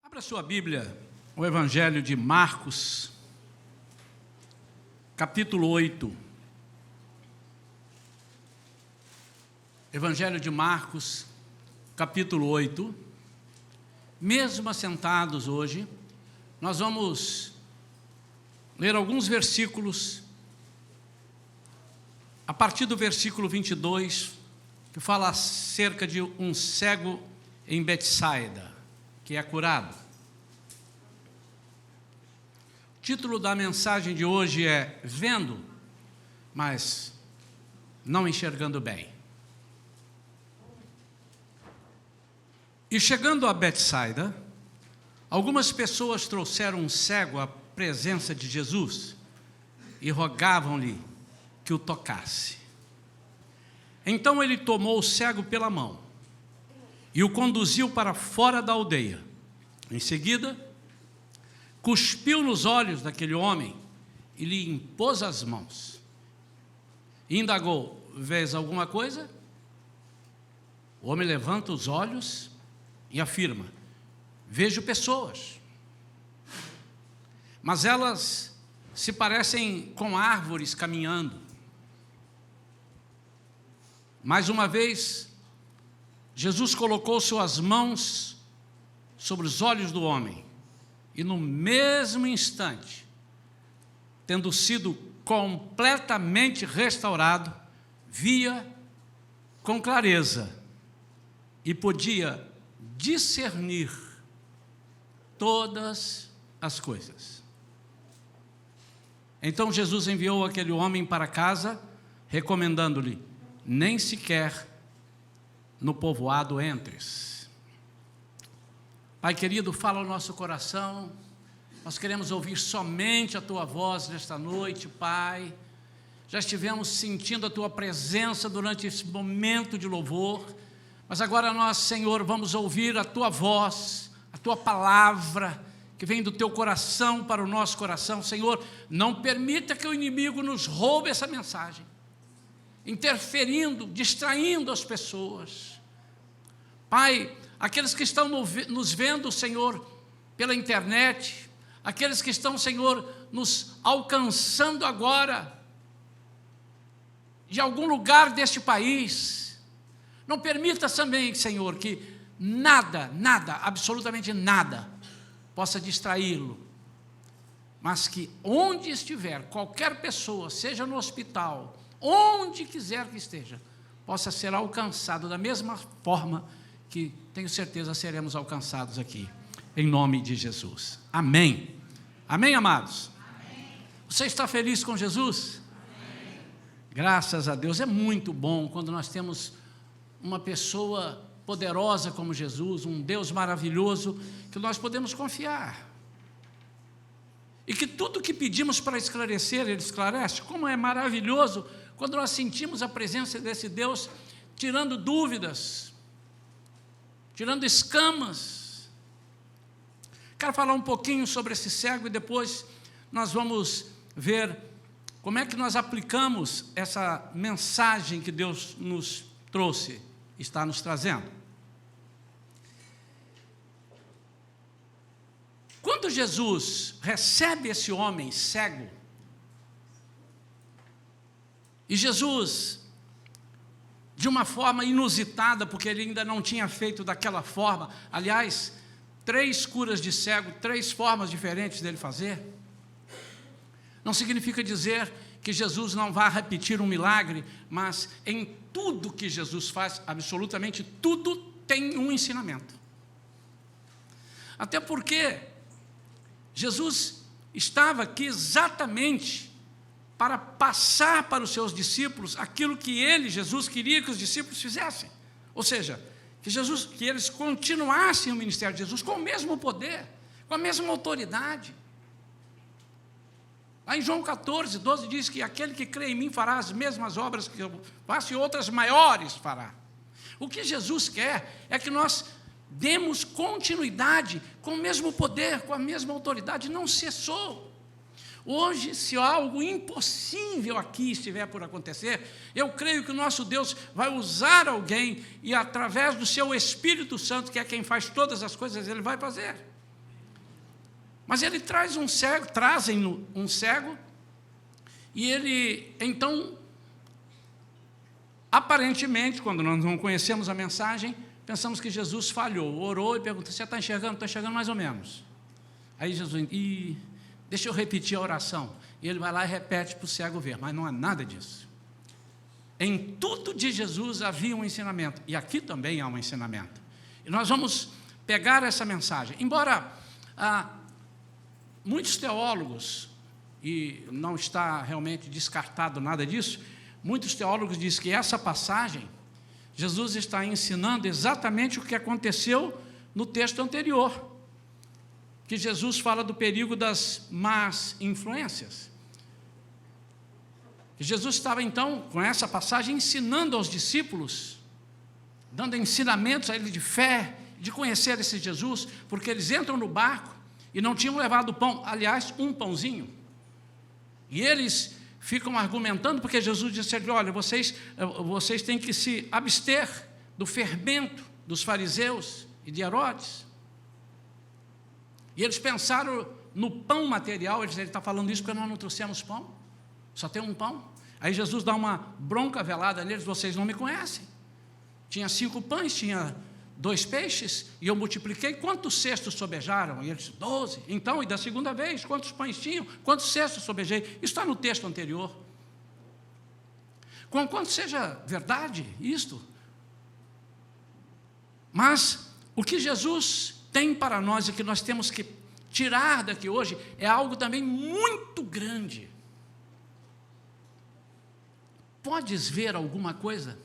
Abra sua Bíblia, o Evangelho de Marcos, capítulo 8. Evangelho de Marcos, capítulo 8. Mesmo assentados hoje, nós vamos ler alguns versículos, a partir do versículo 22, que fala acerca de um cego em Betsaida, que é curado. O título da mensagem de hoje é Vendo, mas não enxergando bem. E chegando a Betsaida, algumas pessoas trouxeram um cego à presença de Jesus e rogavam-lhe que o tocasse. Então ele tomou o cego pela mão e o conduziu para fora da aldeia. Em seguida, cuspiu nos olhos daquele homem e lhe impôs as mãos. E indagou: vês alguma coisa? O homem levanta os olhos e afirma: vejo pessoas, mas elas se parecem com árvores caminhando. Mais uma vez, Jesus colocou suas mãos sobre os olhos do homem e no mesmo instante, tendo sido completamente restaurado, via com clareza e podia discernir todas as coisas. Então Jesus enviou aquele homem para casa, recomendando-lhe: nem sequer no povoado entres. Pai querido, fala ao nosso coração. Nós queremos ouvir somente a Tua voz nesta noite, Pai. Já estivemos sentindo a Tua presença durante esse momento de louvor, mas agora nós, Senhor, vamos ouvir a Tua voz, a Tua palavra, que vem do Teu coração para o nosso coração. Senhor, não permita que o inimigo nos roube essa mensagem, interferindo, distraindo as pessoas. Pai, aqueles que estão nos vendo, Senhor, pela internet, aqueles que estão, Senhor, nos alcançando agora, de algum lugar deste país, não permita também, Senhor, que nada, absolutamente nada, possa distraí-lo, mas que onde estiver, qualquer pessoa, seja no hospital, onde quiser que esteja, possa ser alcançado da mesma forma que tenho certeza seremos alcançados aqui, em nome de Jesus. Amém. Amém, amados? Amém. Você está feliz com Jesus? Amém. Graças a Deus. É muito bom quando nós temos uma pessoa poderosa como Jesus, um Deus maravilhoso, que nós podemos confiar. E que tudo que pedimos para esclarecer, Ele esclarece. Como é maravilhoso quando nós sentimos a presença desse Deus, tirando dúvidas, tirando escamas. Quero falar um pouquinho sobre esse cego e depois nós vamos ver como é que nós aplicamos essa mensagem que Deus nos trouxe, está nos trazendo. Quando Jesus recebe esse homem cego, e Jesus, de uma forma inusitada, porque ele ainda não tinha feito daquela forma, aliás, 3 curas de cego, 3 formas diferentes dele fazer, não significa dizer que Jesus não vá repetir um milagre, mas em tudo que Jesus faz, absolutamente tudo tem um ensinamento. Até porque Jesus estava aqui exatamente para passar para os seus discípulos aquilo que Jesus queria que os discípulos fizessem. Ou seja, que eles continuassem o ministério de Jesus com o mesmo poder, com a mesma autoridade. Lá em João 14, 12 diz que aquele que crê em mim fará as mesmas obras que eu faço e outras maiores fará. O que Jesus quer é que nós demos continuidade com o mesmo poder, com a mesma autoridade. Não cessou. Hoje, se algo impossível aqui estiver por acontecer, eu creio que o nosso Deus vai usar alguém e através do seu Espírito Santo, que é quem faz todas as coisas, Ele vai fazer. Mas ele trazem um cego, e ele, então, aparentemente, quando nós não conhecemos a mensagem, pensamos que Jesus falhou, orou e perguntou: você está enxergando? Estou enxergando mais ou menos. Aí Jesus, deixa eu repetir a oração. E ele vai lá e repete para o cego ver, mas não é nada disso. Em tudo de Jesus havia um ensinamento, e aqui também há um ensinamento. E nós vamos pegar essa mensagem. Embora muitos teólogos, e não está realmente descartado nada disso, muitos teólogos dizem que essa passagem, Jesus está ensinando exatamente o que aconteceu no texto anterior, que Jesus fala do perigo das más influências. E Jesus estava então, com essa passagem, ensinando aos discípulos, dando ensinamentos a eles de fé, de conhecer esse Jesus, porque eles entram no barco e não tinham levado pão, aliás, um pãozinho. E eles ficam argumentando, porque Jesus disse: olha, vocês têm que se abster do fermento dos fariseus e de Herodes. E eles pensaram no pão material. Ele está falando isso porque nós não trouxemos pão, só tem um pão. Aí Jesus dá uma bronca velada neles: vocês não me conhecem. Tinha 5 pães, tinha 2 peixes, e eu multipliquei. Quantos cestos sobejaram? E eles: 12. Então, e da segunda vez, quantos pães tinham? Quantos cestos sobejei? Isso está no texto anterior. Conquanto seja verdade isto, mas o que Jesus tem para nós e que nós temos que tirar daqui hoje é algo também muito grande. Podes ver alguma coisa?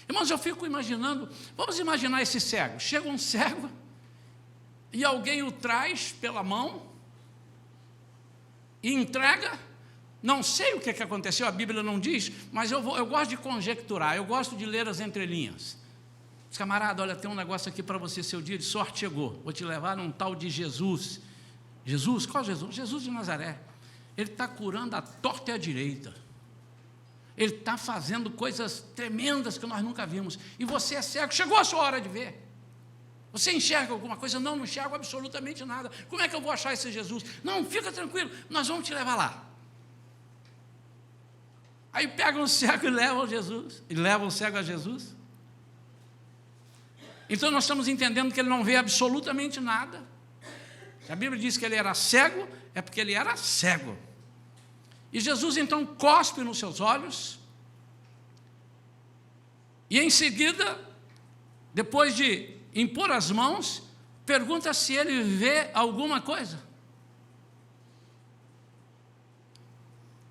Irmãos, eu fico imaginando, vamos imaginar esse cego. Chega um cego e alguém o traz pela mão e entrega. Não sei o que aconteceu, a Bíblia não diz, mas eu gosto de conjecturar, eu gosto de ler as entrelinhas. Diz: camarada, olha, tem um negócio aqui para você, seu dia de sorte chegou, vou te levar num tal de Jesus. Jesus? Qual Jesus? Jesus de Nazaré. Ele está curando a torta e a direita. Ele está fazendo coisas tremendas que nós nunca vimos. E você é cego, chegou a sua hora de ver. Você enxerga alguma coisa? Não, não enxergo absolutamente nada. Como é que eu vou achar esse Jesus? Não, fica tranquilo, nós vamos te levar lá. Aí pegam o cego e levam Jesus. E levam o cego a Jesus. Então nós estamos entendendo que ele não vê absolutamente nada. Se a Bíblia diz que ele era cego, é porque ele era cego. E Jesus então cospe nos seus olhos, e em seguida, depois de impor as mãos, pergunta se ele vê alguma coisa.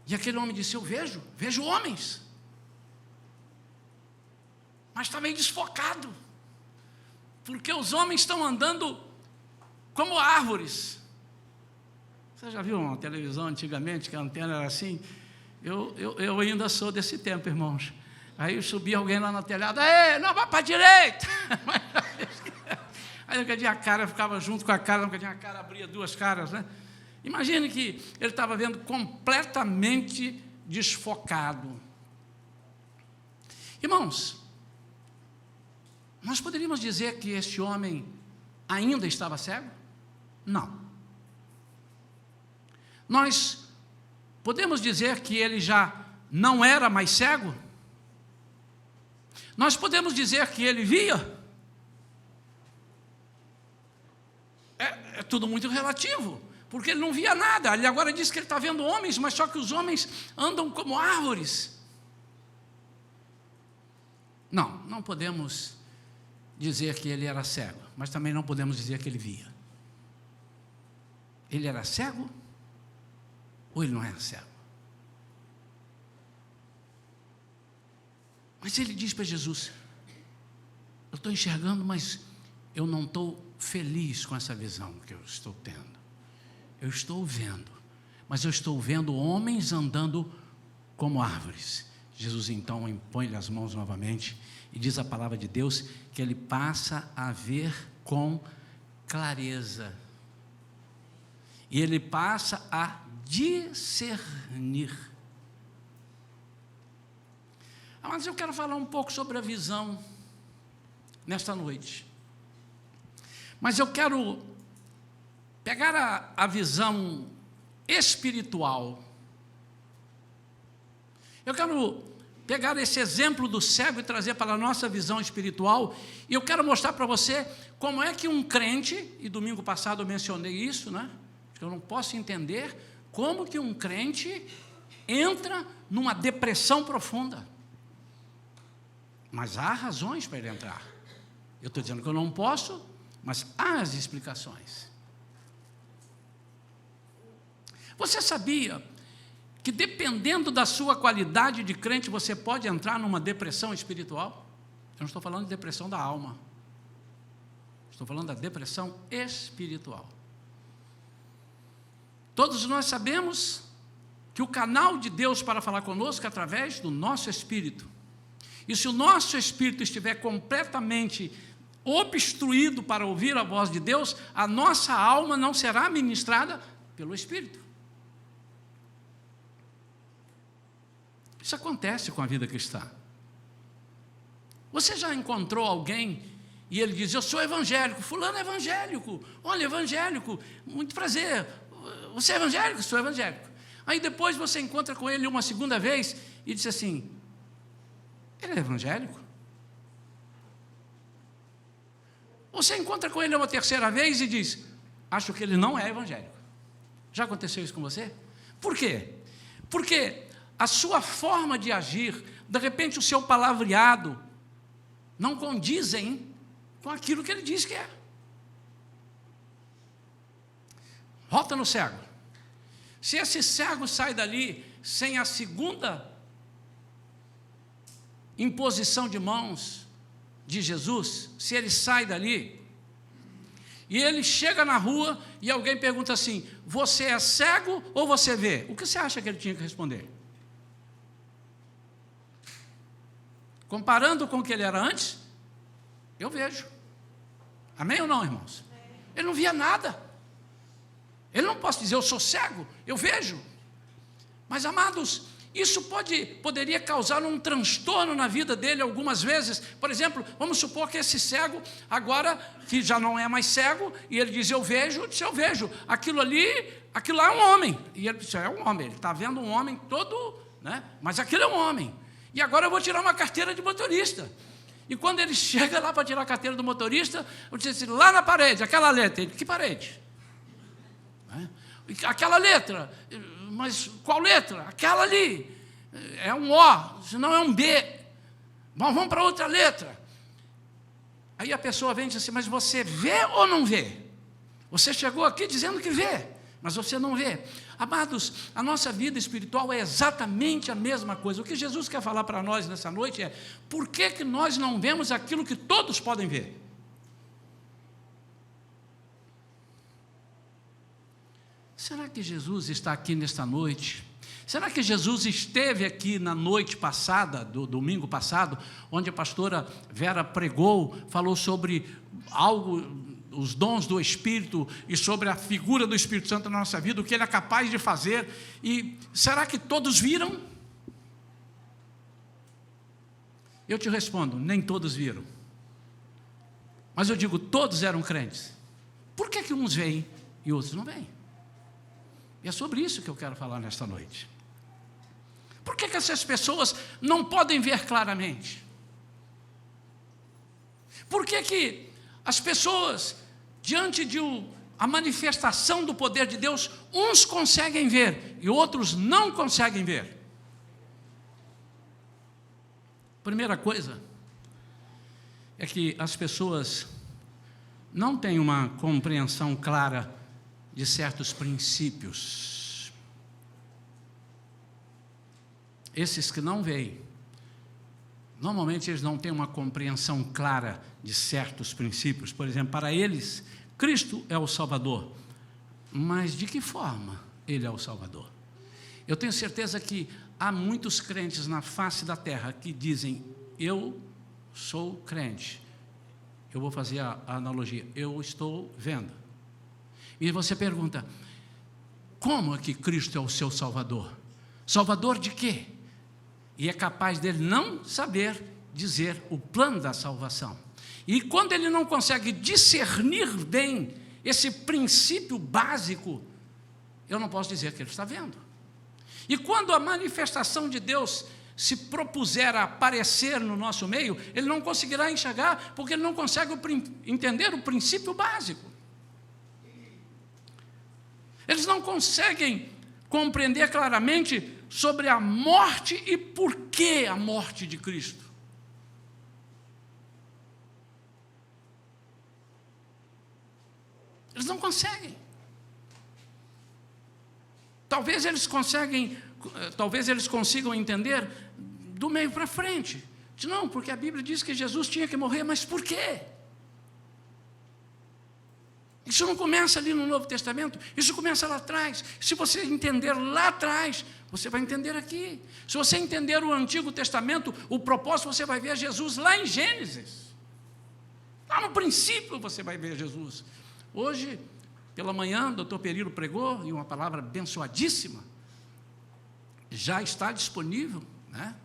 E aquele homem disse: eu vejo homens, mas está meio desfocado, porque os homens estão andando como árvores. Você já viu uma televisão antigamente que a antena era assim? Eu ainda sou desse tempo, irmãos. Aí subia alguém lá na telhada: não, vai para a direita. Aí nunca tinha a cara, ficava junto com a cara, nunca tinha a cara, abria 2 caras, né? Imagine que ele estava vendo completamente desfocado. Irmãos, nós poderíamos dizer que este homem ainda estava cego? Não. Nós podemos dizer que ele já não era mais cego? Nós podemos dizer que ele via? É tudo muito relativo, porque ele não via nada. Ele agora diz que ele está vendo homens, mas só que os homens andam como árvores. Não podemos dizer que ele era cego, mas também não podemos dizer que ele via. Ele era cego? Ou ele não era cego? Mas ele diz para Jesus: eu estou enxergando, mas eu não estou feliz com essa visão que eu estou tendo. Eu estou vendo, mas eu estou vendo homens andando como árvores. Jesus então impõe-lhe as mãos novamente e diz a palavra de Deus que ele passa a ver com clareza. E ele passa a discernir. Mas eu quero falar um pouco sobre a visão nesta noite. Mas eu quero pegar a visão espiritual. Eu quero pegar esse exemplo do cego e trazer para a nossa visão espiritual, e eu quero mostrar para você como é que um crente, e domingo passado eu mencionei isso, né? Eu não posso entender como que um crente entra numa depressão profunda. Mas há razões para ele entrar. Eu estou dizendo que eu não posso, mas há as explicações. Você sabia que dependendo da sua qualidade de crente, você pode entrar numa depressão espiritual? Eu não estou falando de depressão da alma. Estou falando da depressão espiritual. Todos nós sabemos que o canal de Deus para falar conosco é através do nosso espírito. E se o nosso espírito estiver completamente obstruído para ouvir a voz de Deus, a nossa alma não será ministrada pelo espírito. Isso acontece com a vida cristã. Você já encontrou alguém e ele diz: eu sou evangélico, fulano é evangélico, olha, evangélico, muito prazer, você é evangélico? Sou evangélico. Aí depois você encontra com ele uma segunda vez e diz assim: ele é evangélico? Você encontra com ele uma terceira vez e diz: acho que ele não é evangélico. Já aconteceu isso com você? Por quê? Porque a sua forma de agir, de repente o seu palavreado, não condizem com aquilo que ele diz que é. Volta no cego. Se esse cego sai dali sem a segunda imposição de mãos de Jesus, se ele sai dali, e ele chega na rua e alguém pergunta assim: você é cego ou você vê? O que você acha que ele tinha que responder? Comparando com o que ele era antes, eu vejo. Amém ou não, irmãos? Ele não via nada. Ele não pode dizer: eu sou cego, eu vejo. Mas, amados, isso poderia causar um transtorno na vida dele algumas vezes. Por exemplo, vamos supor que esse cego, agora que já não é mais cego, e ele diz: eu vejo, eu vejo. Aquilo lá é um homem. E ele disse: é um homem, ele está vendo um homem todo, né? Mas aquilo é um homem. E agora eu vou tirar uma carteira de motorista. E quando ele chega lá para tirar a carteira do motorista, eu disse assim: lá na parede, aquela letra. Ele: que parede? Aquela letra. Mas qual letra? Aquela ali. É um O, senão é um B. Bom, vamos para outra letra. Aí a pessoa vem e diz assim: mas você vê ou não vê? Você chegou aqui dizendo que vê, mas você não vê. Amados, a nossa vida espiritual é exatamente a mesma coisa. O que Jesus quer falar para nós nessa noite é: por que nós não vemos aquilo que todos podem ver? Será que Jesus está aqui nesta noite? Será que Jesus esteve aqui na noite passada, do domingo passado, onde a pastora Vera pregou, falou sobre algo, os dons do Espírito e sobre a figura do Espírito Santo na nossa vida, o que Ele é capaz de fazer? E será que todos viram? Eu te respondo: nem todos viram. Mas eu digo, todos eram crentes. Por que uns veem e outros não veem? E é sobre isso que eu quero falar nesta noite. Por que essas pessoas não podem ver claramente? Por que as pessoas, diante de a manifestação do poder de Deus, uns conseguem ver e outros não conseguem ver? Primeira coisa é que as pessoas não têm uma compreensão clara de certos princípios. Esses que não veem, normalmente eles não têm uma compreensão clara de certos princípios. Por exemplo, para eles, Cristo é o Salvador. Mas de que forma Ele é o Salvador? Eu tenho certeza que há muitos crentes na face da terra que dizem: eu sou crente. Eu vou fazer a analogia: eu estou vendo. E você pergunta: como é que Cristo é o seu Salvador? Salvador de quê? E é capaz dele não saber dizer o plano da salvação. E quando ele não consegue discernir bem esse princípio básico, eu não posso dizer que ele está vendo. E quando a manifestação de Deus se propuser a aparecer no nosso meio, ele não conseguirá enxergar, porque ele não consegue entender o princípio básico. Eles não conseguem compreender claramente sobre a morte e por que a morte de Cristo. Eles não conseguem. Talvez eles consigam entender do meio para frente. Não, porque a Bíblia diz que Jesus tinha que morrer, mas por quê? Isso não começa ali no Novo Testamento, isso começa lá atrás. Se você entender lá atrás, você vai entender aqui. Se você entender o Antigo Testamento, o propósito, você vai ver Jesus lá em Gênesis. Lá no princípio você vai ver Jesus. Hoje, pela manhã, o doutor Perilo pregou, e uma palavra abençoadíssima, já está disponível, né,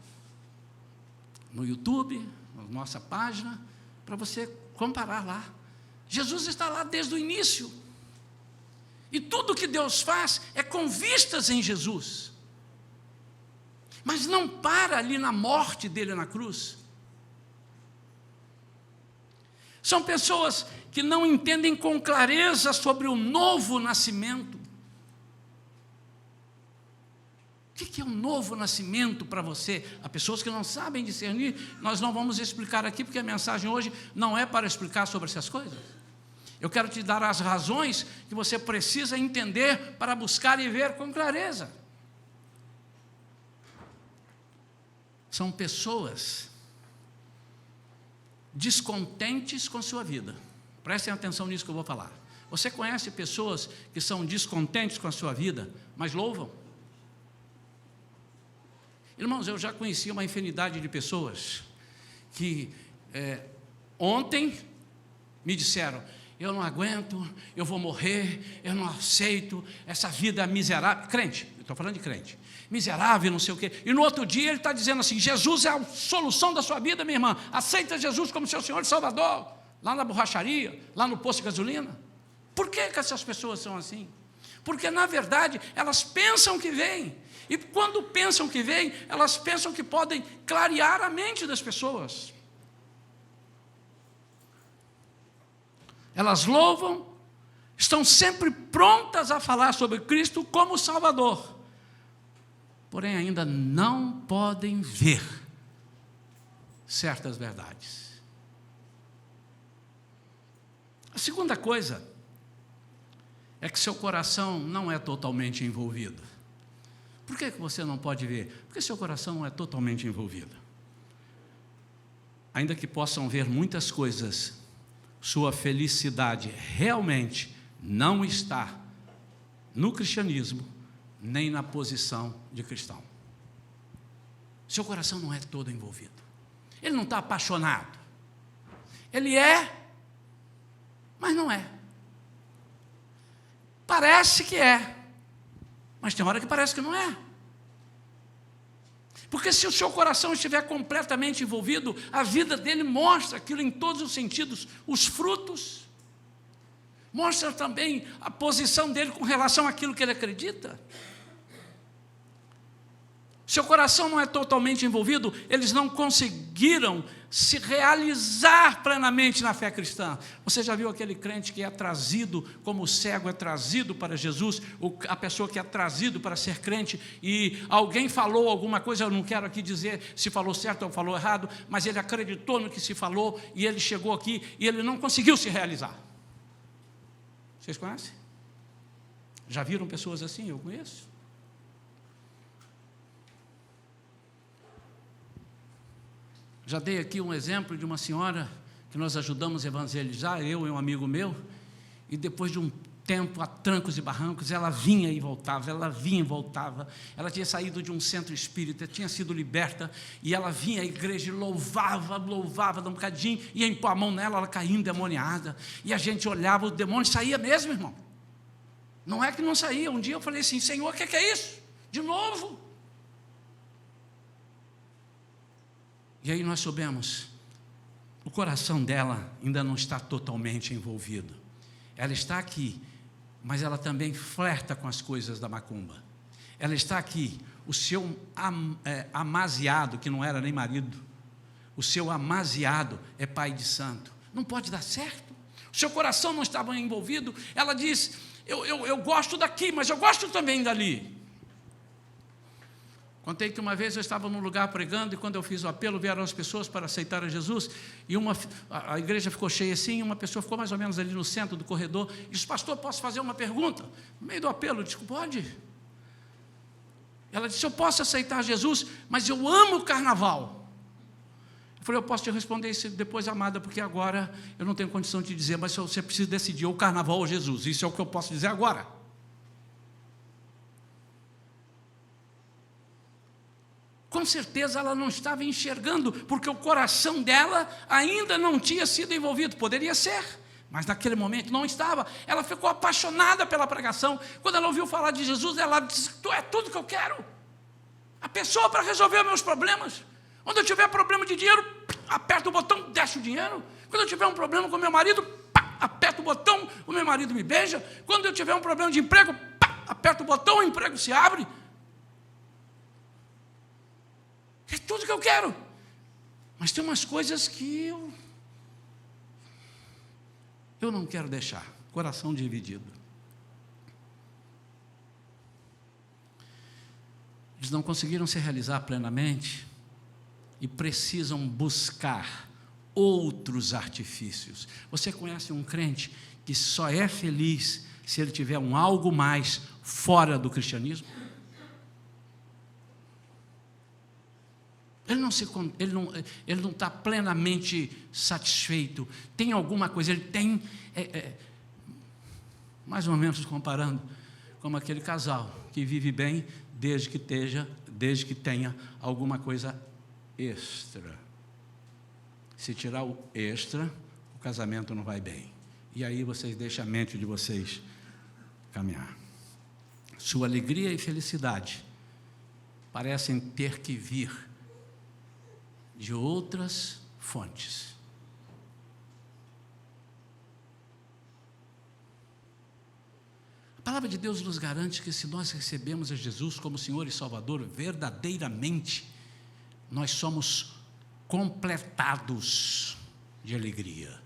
no YouTube, na nossa página, para você comparar lá. Jesus está lá desde o início. E tudo que Deus faz é com vistas em Jesus. Mas não para ali na morte dele na cruz. São pessoas que não entendem com clareza sobre o novo nascimento. O que é um novo nascimento para você? Há pessoas que não sabem discernir, nós não vamos explicar aqui, porque a mensagem hoje não é para explicar sobre essas coisas. Eu quero te dar as razões que você precisa entender para buscar e ver com clareza. São pessoas descontentes com sua vida. Prestem atenção nisso que eu vou falar. Você conhece pessoas que são descontentes com a sua vida, mas louvam? Irmãos, eu já conheci uma infinidade de pessoas que ontem me disseram: eu não aguento, eu vou morrer, eu não aceito essa vida miserável. Crente, eu estou falando de crente, miserável, não sei o quê. E no outro dia ele está dizendo assim: Jesus é a solução da sua vida, minha irmã, aceita Jesus como seu Senhor e Salvador, lá na borracharia, lá no posto de gasolina. Por que essas pessoas são assim? Porque na verdade elas pensam que vêm, e quando pensam que vêm, elas pensam que podem clarear a mente das pessoas. Elas louvam, estão sempre prontas a falar sobre Cristo como Salvador, porém ainda não podem ver certas verdades. A segunda coisa é que seu coração não é totalmente envolvido. Por que você não pode ver? Porque seu coração não é totalmente envolvido. Ainda que possam ver muitas coisas, sua felicidade realmente não está no cristianismo, nem na posição de cristão. Seu coração não é todo envolvido. Ele não está apaixonado. Ele é, mas não é. Parece que é, mas tem hora que parece que não é. Porque se o seu coração estiver completamente envolvido, a vida dele mostra aquilo em todos os sentidos, os frutos, mostra também a posição dele com relação àquilo que ele acredita. Seu coração não é totalmente envolvido, eles não conseguiram se realizar plenamente na fé cristã. Você já viu aquele crente que é trazido, como o cego é trazido para Jesus, a pessoa que é trazido para ser crente, e alguém falou alguma coisa, eu não quero aqui dizer se falou certo ou falou errado, mas ele acreditou no que se falou, e ele chegou aqui, e ele não conseguiu se realizar. Vocês conhecem? Já viram pessoas assim? Eu conheço. Já dei aqui um exemplo de uma senhora que nós ajudamos a evangelizar, eu e um amigo meu, e depois de um tempo, a trancos e barrancos, ela vinha e voltava, ela vinha e voltava. Ela tinha saído de um centro espírita, tinha sido liberta, e ela vinha à igreja e louvava, dá um bocadinho, ia impor a mão nela, ela caía endemoniada, e a gente olhava, o demônio saía mesmo, irmão. Não é que não saía. Um dia eu falei assim: Senhor, o que é isso? De novo? E aí nós soubemos, o coração dela ainda não está totalmente envolvido. ela está aqui, mas ela também flerta com as coisas da macumba. Ela está aqui, o seu amaziado, que não era nem marido, o seu amaziado é pai de santo. Não pode dar certo. O seu coração não estava envolvido. Ela diz, eu gosto daqui, mas eu gosto também dali. Contei que uma vez eu estava num lugar pregando, e quando eu fiz o apelo, vieram as pessoas para aceitar a Jesus, e a igreja ficou cheia assim, e uma pessoa ficou mais ou menos ali no centro do corredor, e disse, pastor, posso fazer uma pergunta? No meio do apelo, eu disse, pode. Ela disse, eu posso aceitar Jesus, mas eu amo o carnaval. Eu falei, eu posso te responder isso depois, amada, porque agora eu não tenho condição de te dizer, mas você precisa decidir, ou o carnaval ou Jesus, isso é o que eu posso dizer agora. Com certeza ela não estava enxergando, porque o coração dela ainda não tinha sido envolvido. Poderia ser, mas naquele momento não estava. Ela ficou apaixonada pela pregação. Quando ela ouviu falar de Jesus, ela disse, tu é tudo que eu quero. A pessoa para resolver meus problemas. Quando eu tiver problema de dinheiro, aperto o botão, desce o dinheiro. Quando eu tiver um problema com meu marido, aperto o botão, o meu marido me beija. Quando eu tiver um problema de emprego, aperto o botão, o emprego se abre. É tudo que eu quero. Mas tem umas coisas que eu não quero deixar. Coração dividido. Eles não conseguiram se realizar plenamente e precisam buscar outros artifícios. Você conhece um crente que só é feliz se ele tiver um algo mais fora do cristianismo? Ele não está plenamente satisfeito. Tem alguma coisa, ele tem, mais ou menos comparando, como aquele casal que vive bem desde que tenha alguma coisa extra. Se tirar o extra, o casamento não vai bem. E aí vocês deixam a mente de vocês caminhar. Sua alegria e felicidade parecem ter que vir de outras fontes. A palavra de Deus nos garante que se nós recebemos a Jesus como Senhor e Salvador, verdadeiramente, nós somos completados de alegria.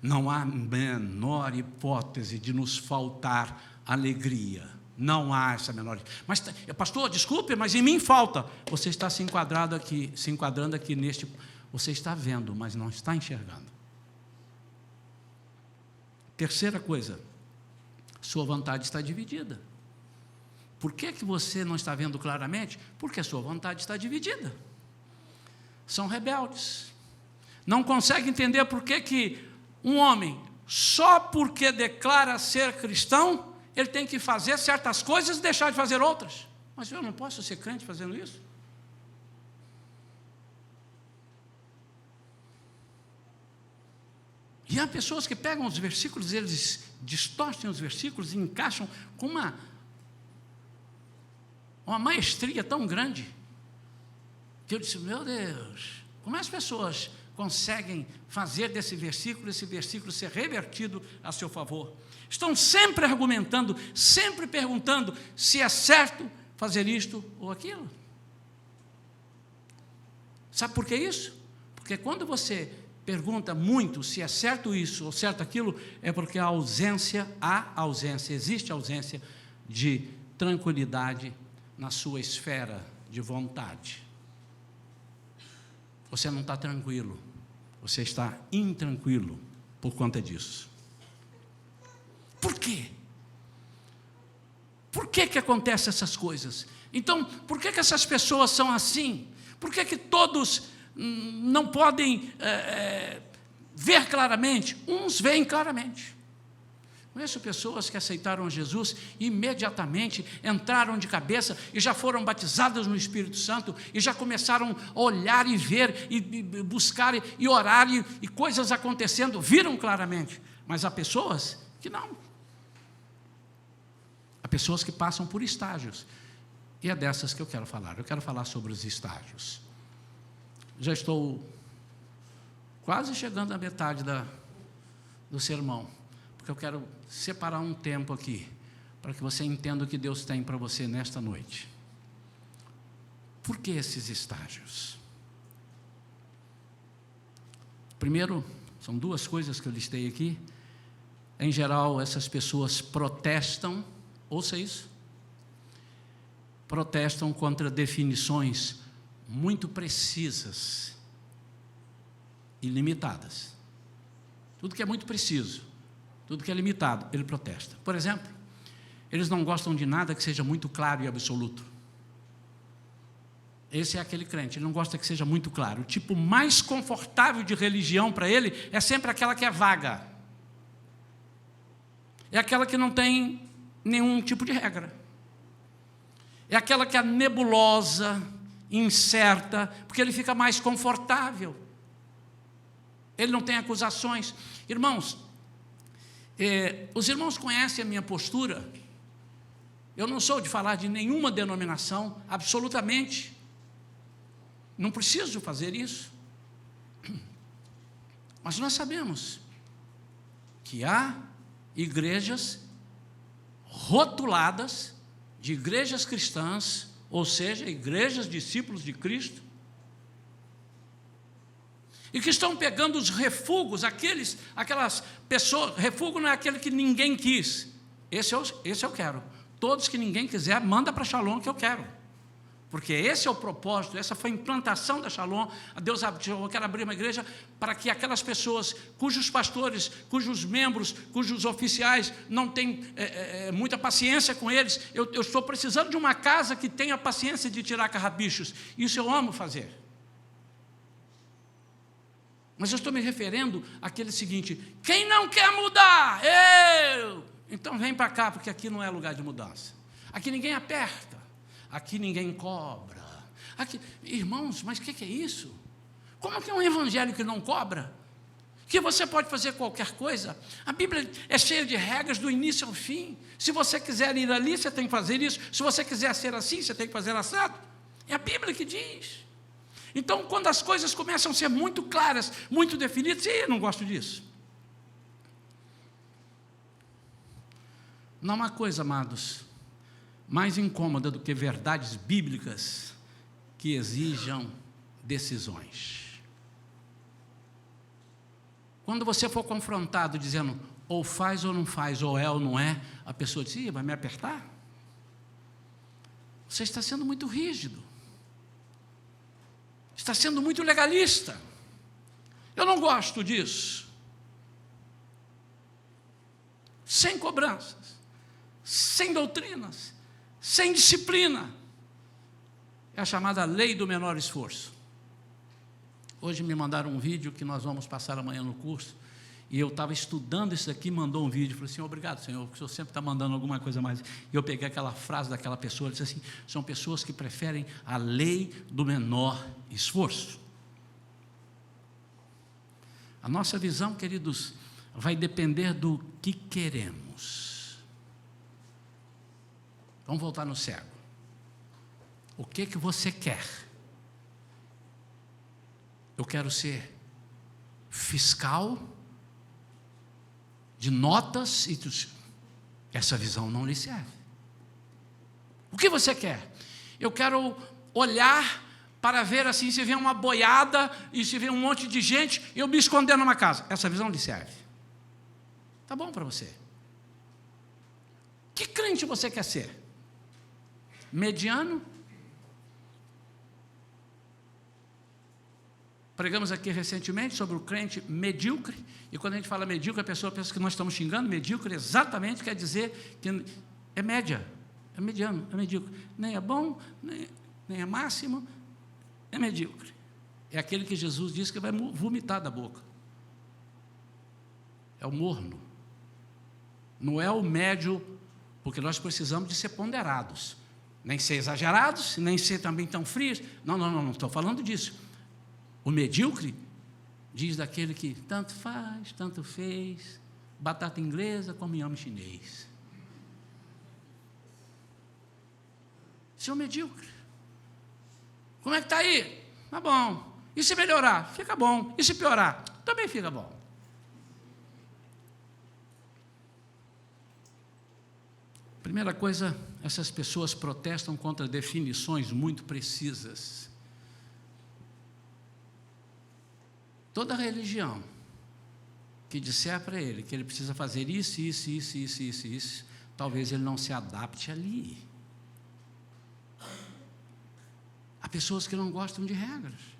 Não há menor hipótese de nos faltar alegria. Não há essa menor. Mas, pastor, desculpe, mas em mim falta. Você está se enquadrando aqui neste. Você está vendo, mas não está enxergando. Terceira coisa, sua vontade está dividida. Por que você não está vendo claramente? Porque a sua vontade está dividida. São rebeldes. Não conseguem entender por que um homem, só porque declara ser cristão, ele tem que fazer certas coisas e deixar de fazer outras. Mas eu não posso ser crente fazendo isso? E há pessoas que pegam os versículos, eles distorcem os versículos e encaixam com uma maestria tão grande, que eu disse, meu Deus, como as pessoas conseguem fazer desse versículo, esse versículo ser revertido a seu favor? Estão sempre argumentando, sempre perguntando se é certo fazer isto ou aquilo. Sabe por que isso? Porque quando você pergunta muito se é certo isso ou certo aquilo, é porque existe ausência de tranquilidade na sua esfera de vontade. Você não está tranquilo, você está intranquilo por conta disso. Por quê? Por que acontecem essas coisas? Então, por que essas pessoas são assim? Por que todos não podem ver claramente? Uns veem claramente. Conheço pessoas que aceitaram Jesus e imediatamente entraram de cabeça e já foram batizadas no Espírito Santo e já começaram a olhar e ver e buscar e orar e coisas acontecendo, viram claramente. Mas há pessoas que não. Há pessoas que passam por estágios. E é dessas que eu quero falar. Eu quero falar sobre os estágios. Já estou quase chegando à metade do sermão. porque eu quero separar um tempo aqui, para que você entenda o que Deus tem para você nesta noite. Por que esses estágios? Primeiro, são duas coisas que eu listei aqui. Em geral, essas pessoas protestam, ouça isso, protestam contra definições muito precisas e limitadas. Tudo que é muito preciso, tudo que é limitado, ele protesta. Por exemplo, eles não gostam de nada que seja muito claro e absoluto. Esse é aquele crente, ele não gosta que seja muito claro. O tipo mais confortável de religião para ele é sempre aquela que é vaga. É aquela que não tem nenhum tipo de regra. É aquela que é nebulosa, incerta, porque ele fica mais confortável. Ele não tem acusações. Irmãos, os irmãos conhecem a minha postura. Eu não sou de falar de nenhuma denominação, absolutamente. Não preciso fazer isso. Mas nós sabemos que há igrejas rotuladas de igrejas cristãs, ou seja, igrejas discípulos de Cristo, e que estão pegando os refugos, aquelas pessoas. Refúgio não é aquele que ninguém quis. Esse eu quero. Todos que ninguém quiser, manda para Shalom que eu quero. Porque esse é o propósito, essa foi a implantação da Shalom. Deus quer abrir uma igreja para que aquelas pessoas cujos pastores, cujos membros, cujos oficiais não têm muita paciência com eles. Eu estou precisando de uma casa que tenha paciência de tirar carrapichos. Isso eu amo fazer. Mas eu estou me referindo àquele seguinte: quem não quer mudar? Eu! Então vem para cá, porque aqui não é lugar de mudança. Aqui ninguém aperta. Aqui ninguém cobra. Aqui, irmãos, mas o que é isso? Como que é um evangelho que não cobra? Que você pode fazer qualquer coisa? A Bíblia é cheia de regras do início ao fim. Se você quiser ir ali, você tem que fazer isso. Se você quiser ser assim, você tem que fazer assado. É a Bíblia que diz. Então, quando as coisas começam a ser muito claras, muito definidas, eu não gosto disso. Não há coisa, amados, mais incômoda do que verdades bíblicas que exijam decisões. Quando você for confrontado dizendo ou faz ou não faz, ou é ou não é, a pessoa diz: vai me apertar? Você está sendo muito rígido, está sendo muito legalista. Eu não gosto disso. Sem cobranças, sem doutrinas, sem disciplina. É a chamada lei do menor esforço. Hoje me mandaram um vídeo que nós vamos passar amanhã no curso, e eu estava estudando isso aqui, mandou um vídeo, falei assim: obrigado, Senhor, porque o Senhor sempre está mandando alguma coisa mais. E eu peguei aquela frase daquela pessoa, disse assim: são pessoas que preferem a lei do menor esforço. A nossa visão, queridos, vai depender do que queremos. Vamos voltar no cego. O que você quer? Eu quero ser fiscal de notas e essa visão não lhe serve. O que você quer? Eu quero olhar para ver assim, se vê uma boiada e se vê um monte de gente, eu me esconder numa casa. Essa visão lhe serve. Tá bom para você? Que crente você quer ser? Mediano? Pregamos aqui recentemente sobre o crente medíocre, e quando a gente fala medíocre, a pessoa pensa que nós estamos xingando. Medíocre exatamente quer dizer que é média, é mediano, é medíocre. Nem é bom, nem é máximo, é medíocre. É aquele que Jesus disse que vai vomitar da boca. É o morno. Não é o médio, porque nós precisamos de ser ponderados. Nem ser exagerados, nem ser também tão frios. Não estou falando disso. O medíocre diz daquele que tanto faz, tanto fez, batata inglesa como inhame chinês. Esse é o medíocre. Como é que está aí? Tá bom. E se melhorar? Fica bom. E se piorar? Também fica bom. Primeira coisa, essas pessoas protestam contra definições muito precisas. Toda religião que disser para ele que ele precisa fazer isso, talvez ele não se adapte ali. Há pessoas que não gostam de regras.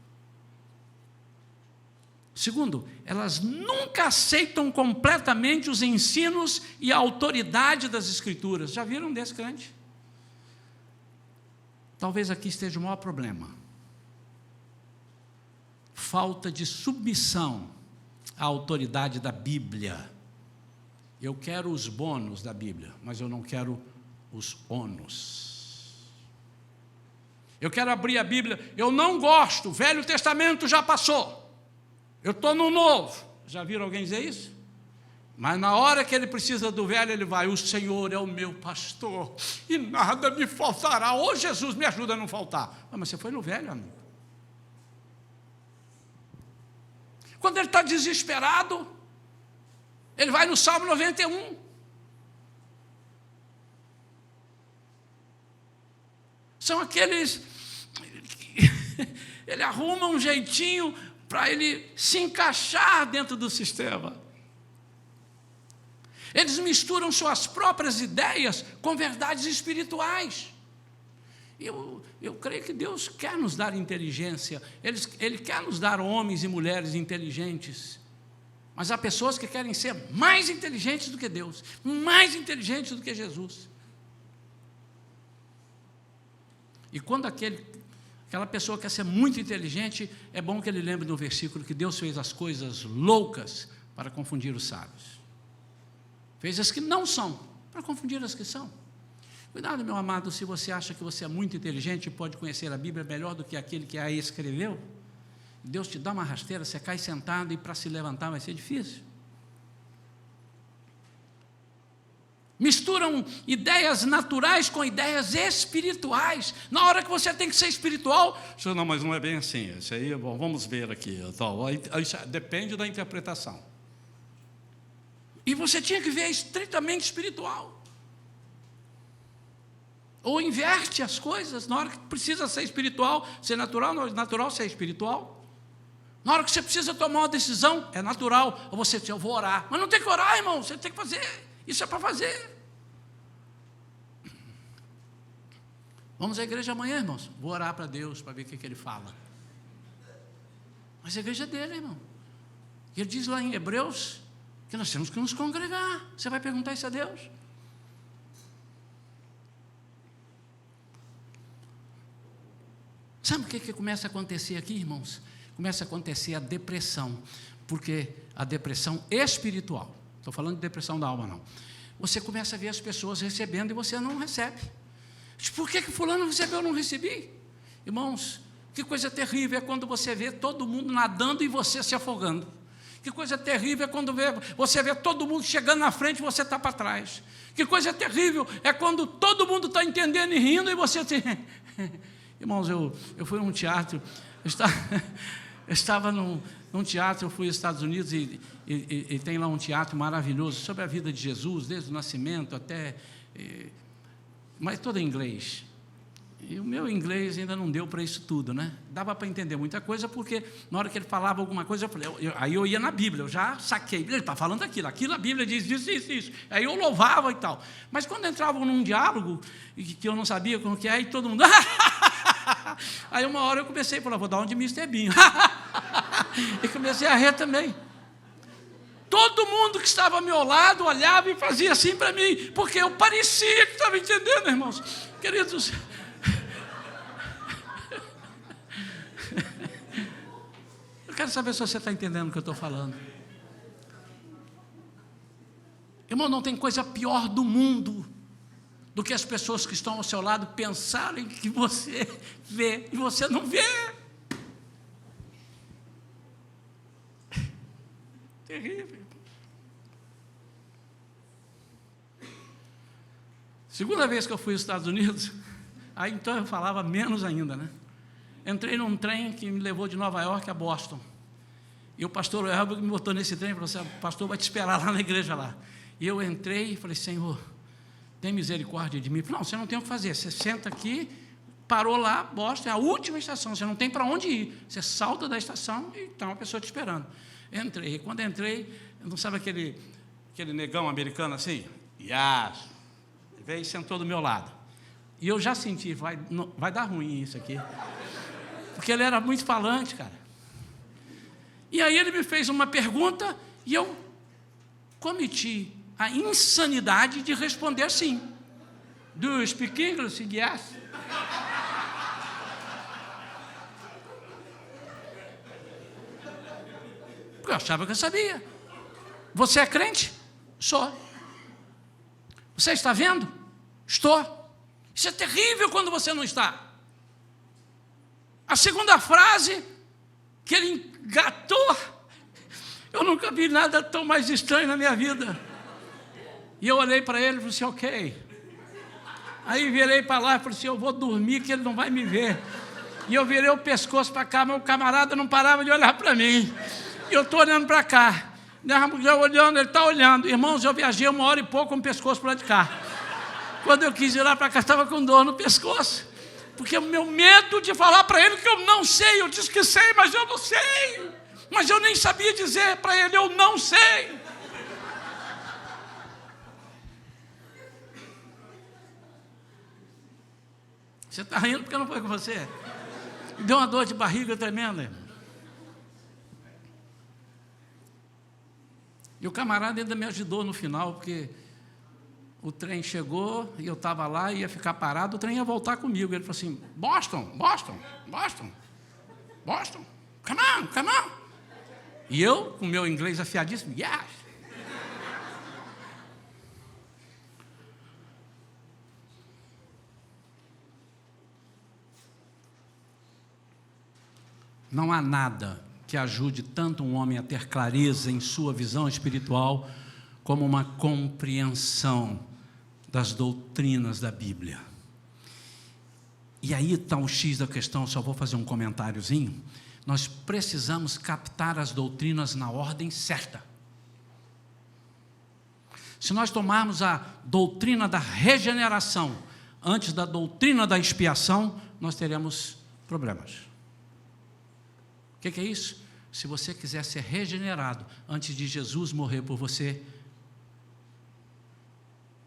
Segundo, elas nunca aceitam completamente os ensinos e a autoridade das Escrituras. Já viram desse crente? Talvez aqui esteja o maior problema. Falta de submissão à autoridade da Bíblia. Eu quero os bônus da Bíblia, mas eu não quero os ônus. Eu quero abrir a Bíblia, eu não gosto, o Velho Testamento já passou. Eu estou no Novo. Já viram alguém dizer isso? Mas na hora que ele precisa do velho, ele vai: o Senhor é o meu pastor e nada me faltará. Ô Jesus, me ajuda a não faltar. Mas você foi no velho, amigo. Quando ele está desesperado, ele vai no Salmo 91. São aqueles... Ele arruma um jeitinho para ele se encaixar dentro do sistema. Eles misturam suas próprias ideias com verdades espirituais. Eu creio que Deus quer nos dar inteligência, Ele quer nos dar homens e mulheres inteligentes, mas há pessoas que querem ser mais inteligentes do que Deus, mais inteligentes do que Jesus. E quando aquela pessoa quer ser muito inteligente, é bom que ele lembre do versículo que Deus fez as coisas loucas para confundir os sábios. Fez as que não são, para confundir as que são. Cuidado, meu amado, se você acha que você é muito inteligente e pode conhecer a Bíblia melhor do que aquele que a escreveu, Deus te dá uma rasteira, você cai sentado e para se levantar vai ser difícil. Misturam ideias naturais com ideias espirituais. Na hora que você tem que ser espiritual, você, não, mas não é bem assim. Isso aí, bom, vamos ver aqui. Isso depende da interpretação. E você tinha que ver estritamente espiritual. Ou inverte as coisas. Na hora que precisa ser espiritual, ser natural, não é natural ser espiritual. Na hora que você precisa tomar uma decisão, é natural. Ou você diz: eu vou orar. Mas não tem que orar, irmão, você tem que fazer. Isso é para fazer. Vamos à igreja amanhã, irmãos? Vou orar para Deus, para ver o que Ele fala. Mas a igreja é dele, irmão. E ele diz lá em Hebreus que nós temos que nos congregar. Você vai perguntar isso a Deus? Sabe o que começa a acontecer aqui, irmãos? Começa a acontecer a depressão, porque a depressão espiritual, estou falando de depressão da alma, não. Você começa a ver as pessoas recebendo e você não recebe. Por que fulano recebeu e eu não recebi? Irmãos, que coisa terrível é quando você vê todo mundo nadando e você se afogando. Que coisa terrível é quando você vê todo mundo chegando na frente e você está para trás. Que coisa terrível é quando todo mundo está entendendo e rindo e você... Irmãos, eu fui num teatro, eu estava num teatro, eu fui aos Estados Unidos e tem lá um teatro maravilhoso sobre a vida de Jesus, desde o nascimento até... mas todo em inglês. E o meu inglês ainda não deu para isso tudo, né? Dava para entender muita coisa, porque na hora que ele falava alguma coisa, aí eu ia na Bíblia, eu já saquei. Ele está falando aquilo a Bíblia diz isso. Aí eu louvava e tal. Mas quando entravam num diálogo, que eu não sabia como que é, e todo mundo... Aí uma hora eu comecei a falar: vou dar um de Mr. Bean. E comecei a rir também. Todo mundo que estava ao meu lado olhava e fazia assim para mim, porque eu parecia que estava entendendo, irmãos. Queridos, eu quero saber se você está entendendo o que eu estou falando. Irmão, não tem coisa pior do mundo do que as pessoas que estão ao seu lado pensarem que você vê e você não vê. Terrível. Segunda vez que eu fui aos Estados Unidos, aí então eu falava menos ainda, né? Entrei num trem que me levou de Nova York a Boston. E o pastor Elber me botou nesse trem e falou assim: o pastor vai te esperar lá na igreja lá. E eu entrei e falei: Senhor, tem misericórdia de mim. Não, você não tem o que fazer, você senta aqui, parou lá, Boston, é a última estação, você não tem para onde ir, você salta da estação e está uma pessoa te esperando. Entrei, quando entrei, não sabe aquele negão americano assim? Yes. Ele veio e sentou do meu lado. E eu já senti, vai dar ruim isso aqui. Porque ele era muito falante, cara. E aí ele me fez uma pergunta e eu cometi a insanidade de responder sim. Do you speak English? Yes. Porque eu achava que eu sabia. Você é crente? Sou. Você está vendo? Estou. Isso é terrível quando você não está. A segunda frase que ele engatou, eu nunca vi nada tão mais estranho na minha vida. E eu olhei para ele e falei assim, ok. Aí virei para lá e falei assim, eu vou dormir que ele não vai me ver. E eu virei o pescoço para cá, mas o camarada não parava de olhar para mim. E eu estou olhando para cá. Eu olhando, ele está olhando. Irmãos, eu viajei 1 hora e pouco com o pescoço para lá de cá. Quando eu quis ir lá para cá, estava com dor no pescoço. Porque o meu medo de falar para ele que eu não sei, eu disse que sei, mas eu não sei. Mas eu nem sabia dizer para ele, eu não sei. Você está rindo porque não foi com você? Deu uma dor de barriga tremenda. E o camarada ainda me ajudou no final, porque o trem chegou e eu estava lá, ia ficar parado, o trem ia voltar comigo. Ele falou assim, Boston, come on. E eu, com o meu inglês afiadíssimo, yes. Não há nada que ajude tanto um homem a ter clareza em sua visão espiritual como uma compreensão das doutrinas da Bíblia. E aí está o X da questão, só vou fazer um comentáriozinho. Nós precisamos captar as doutrinas na ordem certa. Se nós tomarmos a doutrina da regeneração antes da doutrina da expiação, nós teremos problemas. O que é isso? Se você quiser ser regenerado antes de Jesus morrer por você,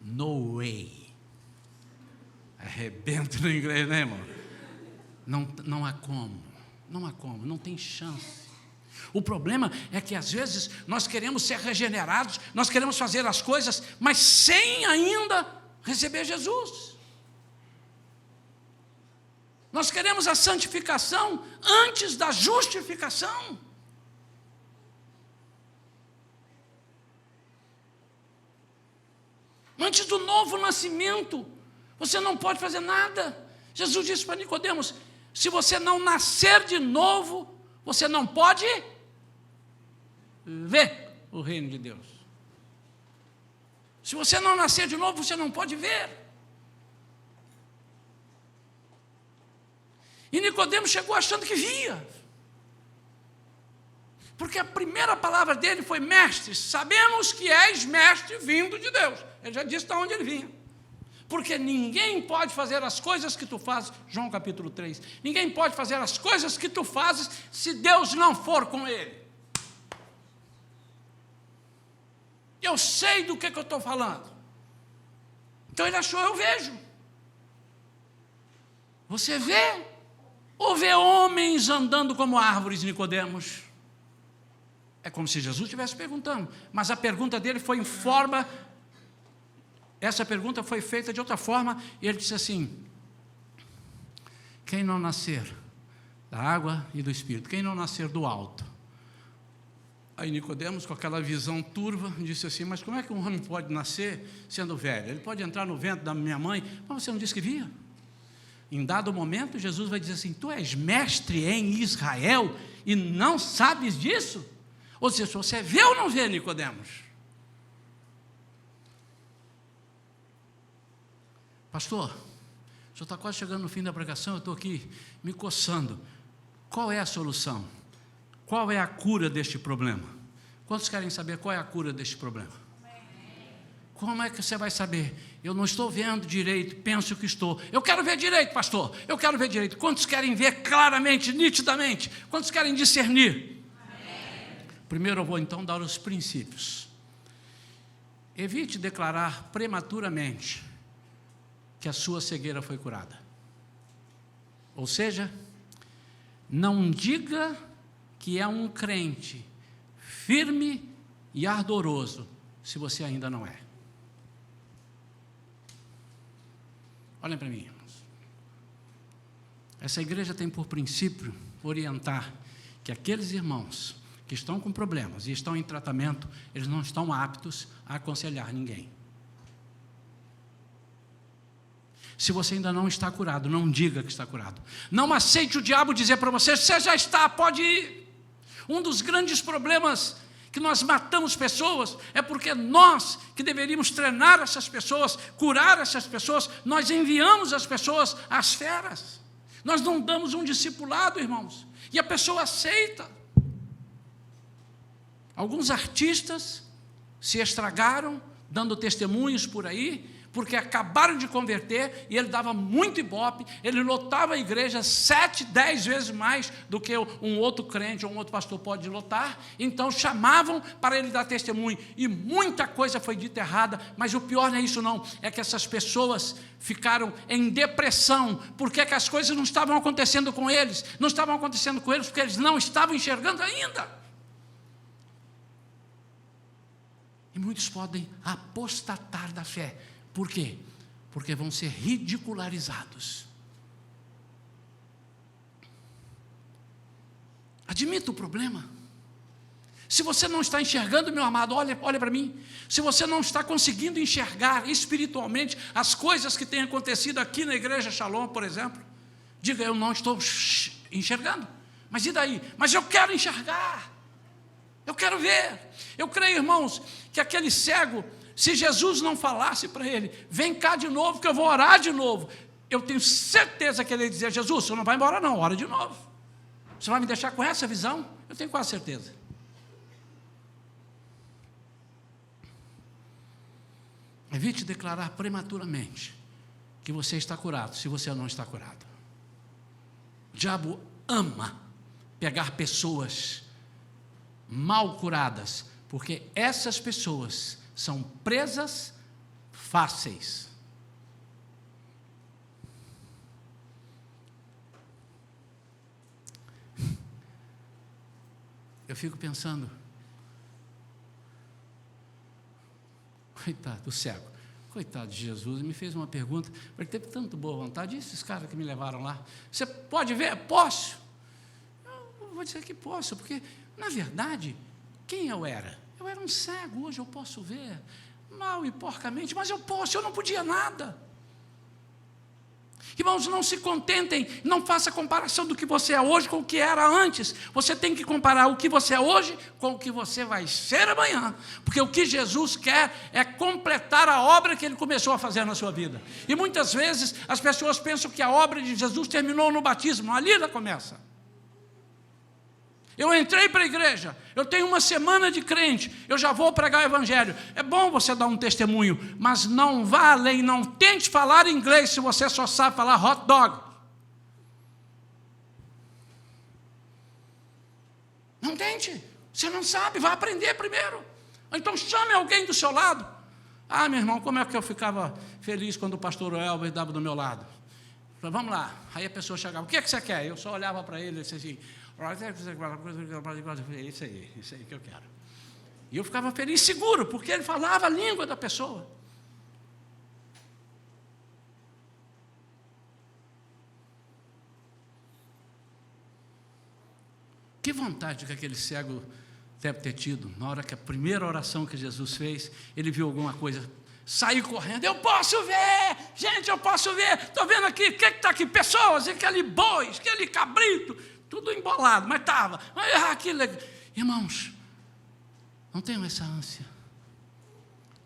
no way. Arrebento no inglês, né, irmão? Não há como, não tem chance. O problema é que às vezes nós queremos ser regenerados, nós queremos fazer as coisas, mas sem ainda receber Jesus. Nós queremos a santificação antes da justificação. Antes do novo nascimento, você não pode fazer nada. Jesus disse para Nicodemos, se você não nascer de novo, você não pode ver o reino de Deus. Se você não nascer de novo, você não pode ver. E Nicodemos chegou achando que via. Porque a primeira palavra dele foi, mestre, sabemos que és mestre vindo de Deus. Ele já disse de onde ele vinha. Porque ninguém pode fazer as coisas que tu fazes, João capítulo 3, ninguém pode fazer as coisas que tu fazes se Deus não for com ele. Eu sei do que eu estou falando. Então ele achou, eu vejo. Você vê? Ou vê homens andando como árvores, Nicodemos? É como se Jesus estivesse perguntando, mas a pergunta dele foi em forma, essa pergunta foi feita de outra forma, e ele disse assim, quem não nascer da água e do Espírito, quem não nascer do alto? Aí Nicodemos, com aquela visão turva, disse assim, mas como é que um homem pode nascer sendo velho? Ele pode entrar no ventre da minha mãe, mas você não disse que via? Em dado momento, Jesus vai dizer assim, tu és mestre em Israel e não sabes disso? Ou seja, você vê ou não vê, Nicodemos? Pastor, o senhor está quase chegando no fim da pregação, eu estou aqui me coçando. Qual é a solução? Qual é a cura deste problema? Quantos querem saber qual é a cura deste problema? Como é que você vai saber? Eu não estou vendo direito, penso que estou. Eu quero ver direito, pastor. Eu quero ver direito. Quantos querem ver claramente, nitidamente? Quantos querem discernir? Amém. Primeiro eu vou então dar os princípios. Evite declarar prematuramente que a sua cegueira foi curada. Ou seja, não diga que é um crente firme e ardoroso, se você ainda não é. Olhem para mim, irmãos. Essa igreja tem por princípio orientar que aqueles irmãos que estão com problemas e estão em tratamento, eles não estão aptos a aconselhar ninguém. Se você ainda não está curado, não diga que está curado. Não aceite o diabo dizer para você, você já está, pode ir. Um dos grandes problemas que nós matamos pessoas é porque nós, que deveríamos treinar essas pessoas, curar essas pessoas, nós enviamos as pessoas às feras. Nós não damos um discipulado, irmãos, e a pessoa aceita. Alguns artistas se estragaram, dando testemunhos por aí, porque acabaram de converter, e ele dava muito ibope, ele lotava a igreja 7, 10 vezes mais do que um outro crente ou um outro pastor pode lotar, então chamavam para ele dar testemunho, e muita coisa foi dita errada, mas o pior não é isso não, é que essas pessoas ficaram em depressão, porque que as coisas não estavam acontecendo com eles, não estavam acontecendo com eles porque eles não estavam enxergando ainda. E muitos podem apostatar da fé. Por quê? Porque vão ser ridicularizados. Admita o problema. Se você não está enxergando, meu amado, olha para mim. Se você não está conseguindo enxergar espiritualmente as coisas que têm acontecido aqui na igreja Shalom, por exemplo, diga, eu não estou enxergando. Mas e daí? Mas eu quero enxergar. Eu quero ver. Eu creio, irmãos, que aquele cego, se Jesus não falasse para ele, vem cá de novo que eu vou orar de novo, eu tenho certeza que ele ia dizer, Jesus, você não vai embora não, ora de novo. Você vai me deixar com essa visão? Eu tenho quase certeza. Evite declarar prematuramente que você está curado, se você não está curado. O diabo ama pegar pessoas mal curadas, porque essas pessoas são presas fáceis. Eu fico pensando, coitado do cego, coitado de Jesus, me fez uma pergunta, ele teve tanto boa vontade, e esses caras que me levaram lá, você pode ver? Posso? Eu vou dizer que posso, porque, na verdade, quem eu era? Eu era um cego, hoje eu posso ver, mal e porcamente, mas eu posso, eu não podia nada. Irmãos, não se contentem, não faça comparação do que você é hoje com o que era antes. Você tem que comparar o que você é hoje com o que você vai ser amanhã, porque o que Jesus quer é completar a obra que Ele começou a fazer na sua vida. E muitas vezes as pessoas pensam que a obra de Jesus terminou no batismo, ali ela começa. Eu entrei para a igreja, eu tenho uma semana de crente, eu já vou pregar o evangelho. É bom você dar um testemunho, mas não vá além, não tente falar inglês se você só sabe falar hot dog. Não tente, você não sabe, vai aprender primeiro. Ou então chame alguém do seu lado. Ah, meu irmão, como é que eu ficava feliz quando o pastor Elber estava do meu lado? Falei, vamos lá. Aí a pessoa chegava, o que é que você quer? Eu só olhava para ele e disse assim, isso aí que eu quero. E eu ficava feliz, seguro, porque ele falava a língua da pessoa. Que vontade que aquele cego deve ter tido, na hora que a primeira oração que Jesus fez, ele viu alguma coisa, saiu correndo, eu posso ver, gente, eu posso ver, estou vendo aqui, o que está aqui? Pessoas, aquele bois, aquele cabrito, tudo embolado, mas estava, irmãos, não tenham essa ânsia,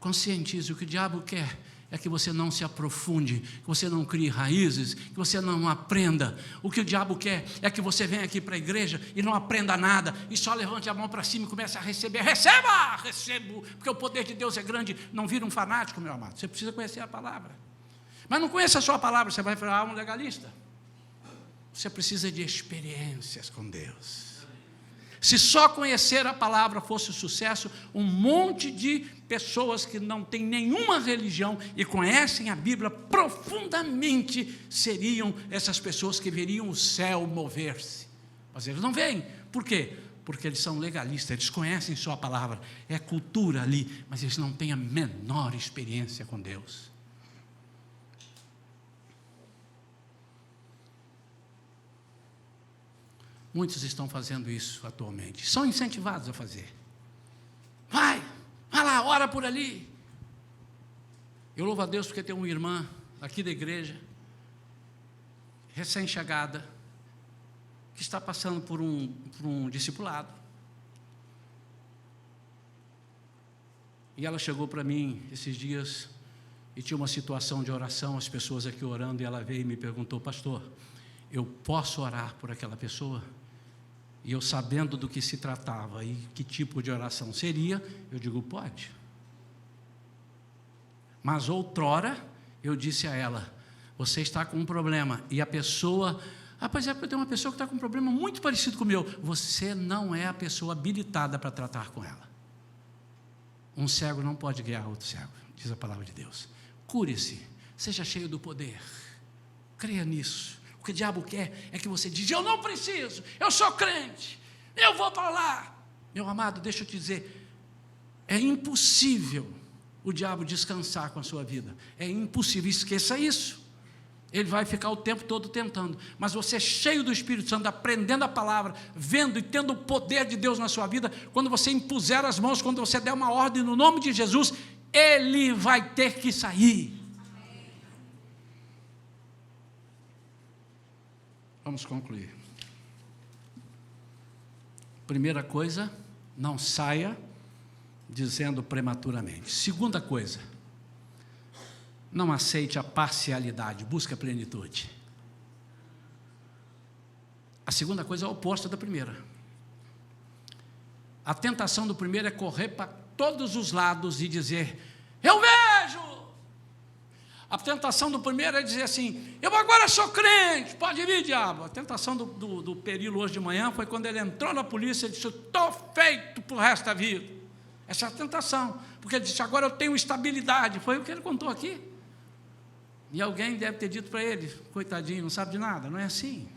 conscientize, o que o diabo quer é que você não se aprofunde, que você não crie raízes, que você não aprenda. O que o diabo quer é que você venha aqui para a igreja e não aprenda nada, e só levante a mão para cima e comece a receber. Receba! Recebo, porque o poder de Deus é grande. Não vira um fanático, meu amado. Você precisa conhecer a palavra. Mas não conheça só a palavra, você vai virar um legalista. Você precisa de experiências com Deus. Se só conhecer a palavra fosse o sucesso, um monte de pessoas que não têm nenhuma religião e conhecem a Bíblia profundamente seriam essas pessoas que veriam o céu mover-se. Mas eles não veem. Por quê? Porque eles são legalistas, eles conhecem só a palavra, é cultura ali, mas eles não têm a menor experiência com Deus. Muitos estão fazendo isso atualmente, são incentivados a fazer. Vai lá, ora por ali. Eu louvo a Deus porque tem uma irmã aqui da igreja, recém-chegada, que está passando por um discipulado. E ela chegou para mim esses dias e tinha uma situação de oração, as pessoas aqui orando, e ela veio e me perguntou: pastor, eu posso orar por aquela pessoa? E eu, sabendo do que se tratava e que tipo de oração seria, eu digo: pode. Mas outrora eu disse a ela: você está com um problema, e a pessoa, pois é, porque tem uma pessoa que está com um problema muito parecido com o meu. Você não é a pessoa habilitada para tratar com ela. Um cego não pode guiar outro cego, diz a palavra de Deus. Cure-se, seja cheio do poder, creia nisso. O que o diabo quer é que você diga: eu não preciso, eu sou crente, eu vou para lá. Meu amado, deixa eu te dizer, é impossível o diabo descansar com a sua vida, é impossível, esqueça isso. Ele vai ficar o tempo todo tentando, mas você, cheio do Espírito Santo, aprendendo a palavra, vendo e tendo o poder de Deus na sua vida, quando você impuser as mãos, quando você der uma ordem no nome de Jesus, ele vai ter que sair. Vamos concluir. Primeira coisa, não saia dizendo prematuramente. Segunda coisa, não aceite a parcialidade, busque a plenitude. A segunda coisa é o oposto da primeira. A tentação do primeiro é correr para todos os lados e dizer: eu vejo. A tentação do primeiro é dizer assim: eu agora sou crente, pode vir, diabo. A tentação do Perilo hoje de manhã foi quando ele entrou na polícia e disse: estou feito para o resto da vida. Essa é a tentação, porque ele disse: agora eu tenho estabilidade. Foi o que ele contou aqui. E alguém deve ter dito para ele: coitadinho, não sabe de nada. Não é assim.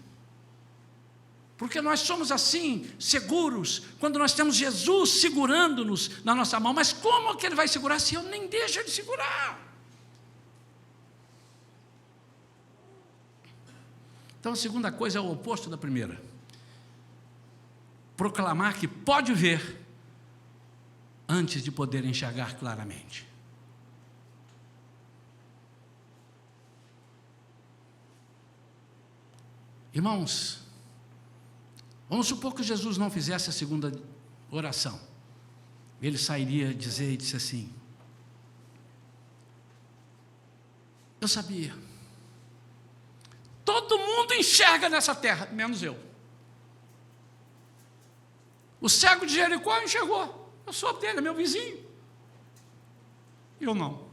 Porque nós somos assim, seguros, quando nós temos Jesus segurando-nos na nossa mão. Mas como que ele vai segurar se eu nem deixo ele segurar? Então, a segunda coisa é o oposto da primeira. Proclamar que pode ver antes de poder enxergar claramente. Irmãos, vamos supor que Jesus não fizesse a segunda oração. Ele sairia dizer e disse assim: eu sabia. Todo mundo enxerga nessa terra, menos eu. O cego de Jericó enxergou. Eu sou dele, é meu vizinho. Eu não.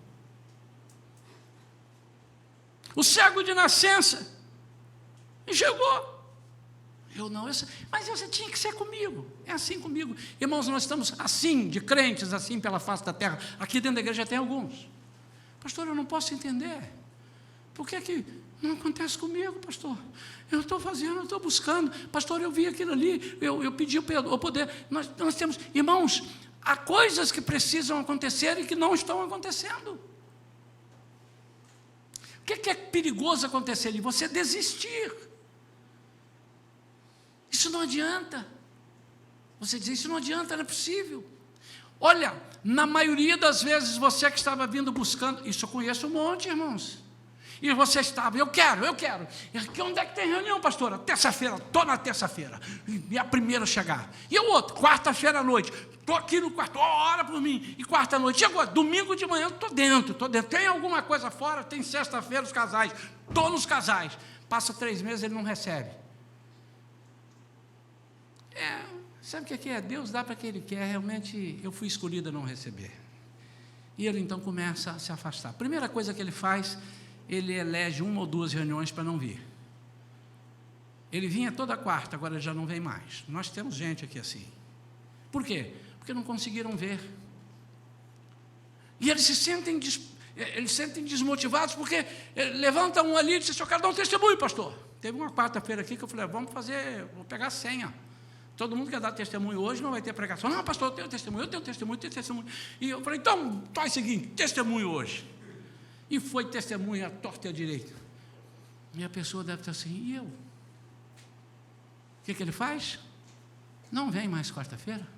O cego de nascença enxergou. Eu não. Mas você tinha que ser comigo. É assim comigo. Irmãos, nós estamos assim, de crentes, assim pela face da terra. Aqui dentro da igreja tem alguns. Pastor, eu não posso entender. Por que não acontece comigo, pastor? Eu estou fazendo, eu estou buscando. Pastor, eu vi aquilo ali, eu pedi o poder. Nós temos, irmãos, há coisas que precisam acontecer e que não estão acontecendo. O que é perigoso acontecer ali? Você desistir. Isso não adianta. Você diz: isso não adianta, não é possível. Olha, na maioria das vezes, você que estava vindo buscando, isso eu conheço um monte, irmãos. E você estava, eu quero. E aqui, onde é que tem reunião, pastora? Terça-feira, estou na terça-feira. E a primeira a chegar. E o outro, quarta-feira à noite. Estou aqui no quarto, ora por mim. E quarta à noite. Chegou, domingo de manhã, estou dentro. Tem alguma coisa fora? Tem sexta-feira os casais. Estou nos casais. Passa 3 meses, ele não recebe. Sabe o que é? Deus dá para quem Ele quer. Realmente, eu fui escolhido a não receber. E ele então começa a se afastar. A primeira coisa que ele faz, ele elege 1 ou 2 reuniões para não vir. Ele vinha toda quarta, agora ele já não vem mais. Nós temos gente aqui assim. Por quê? Porque não conseguiram ver. E eles se sentem, desmotivados, porque levanta um ali e diz: eu quero dar um testemunho, pastor. Teve uma quarta-feira aqui que eu falei: vou pegar a senha. Todo mundo quer dar testemunho hoje, não vai ter pregação. Não, pastor, eu tenho testemunho. E eu falei: então, faz o seguinte, testemunho hoje. E foi testemunho à torta e à direita. E a pessoa deve estar assim: e eu? O que ele faz? Não vem mais quarta-feira?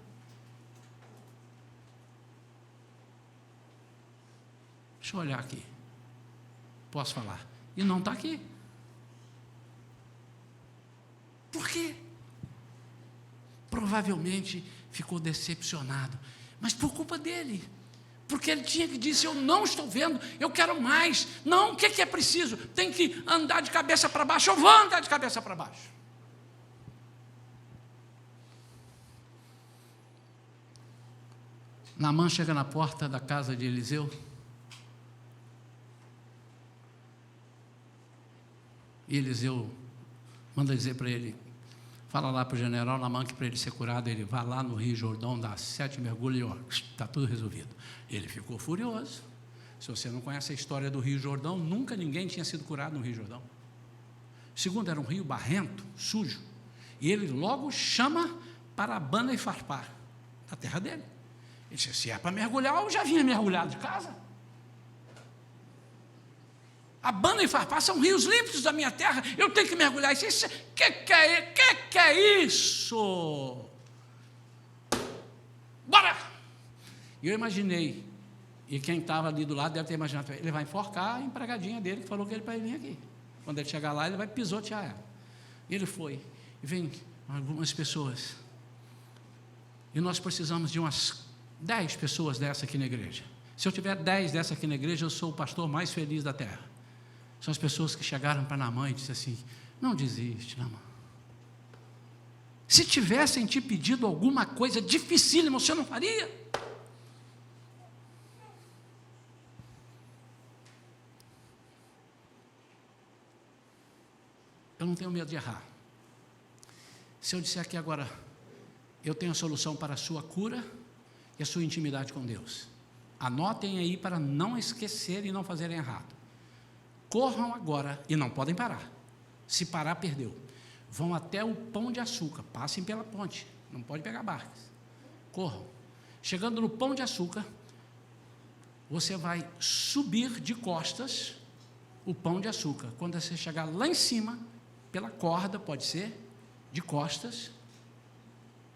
Deixa eu olhar aqui. Posso falar? E não está aqui. Por quê? Provavelmente ficou decepcionado, mas por culpa dele, porque ele tinha que dizer: eu não estou vendo, eu quero mais. Não, o que é preciso? Tem que andar de cabeça para baixo. Eu vou andar de cabeça para baixo. Naamã chega na porta da casa de Eliseu, e Eliseu manda dizer para ele: fala lá para o general Naamã que para ele ser curado, ele vai lá no Rio Jordão, dá 7 mergulhos e está tudo resolvido. Ele ficou furioso. Se você não conhece a história do Rio Jordão, nunca ninguém tinha sido curado no Rio Jordão. Segundo, era um rio barrento, sujo. E ele logo chama para Abana e Farpar, da terra dele. Ele disse: se é para mergulhar, eu já vinha mergulhado de casa. Abana e Farpar são rios límpidos da minha terra, eu tenho que mergulhar. O que é isso? Bora! E eu imaginei, e quem estava ali do lado deve ter imaginado: ele vai enforcar a empregadinha dele que falou que ele vai vir aqui. Quando ele chegar lá, ele vai pisotear ela. Ele foi, e vem algumas pessoas, e nós precisamos de umas 10 pessoas dessa aqui na igreja. Se eu tiver 10 dessa aqui na igreja, eu sou o pastor mais feliz da terra. São as pessoas que chegaram para Naamã e disseram assim: não desiste, Naamã. Se tivessem te pedido alguma coisa dificílima, você não faria? Eu não tenho medo de errar. Se eu disser aqui agora: eu tenho a solução para a sua cura e a sua intimidade com Deus, anotem aí para não esquecerem e não fazerem errado. Corram agora, e não podem parar. Se parar, perdeu. Vão até o Pão de Açúcar, passem pela ponte, não pode pegar barcas. Corram. Chegando no Pão de Açúcar, você vai subir de costas o Pão de Açúcar. Quando você chegar lá em cima, pela corda, pode ser, de costas,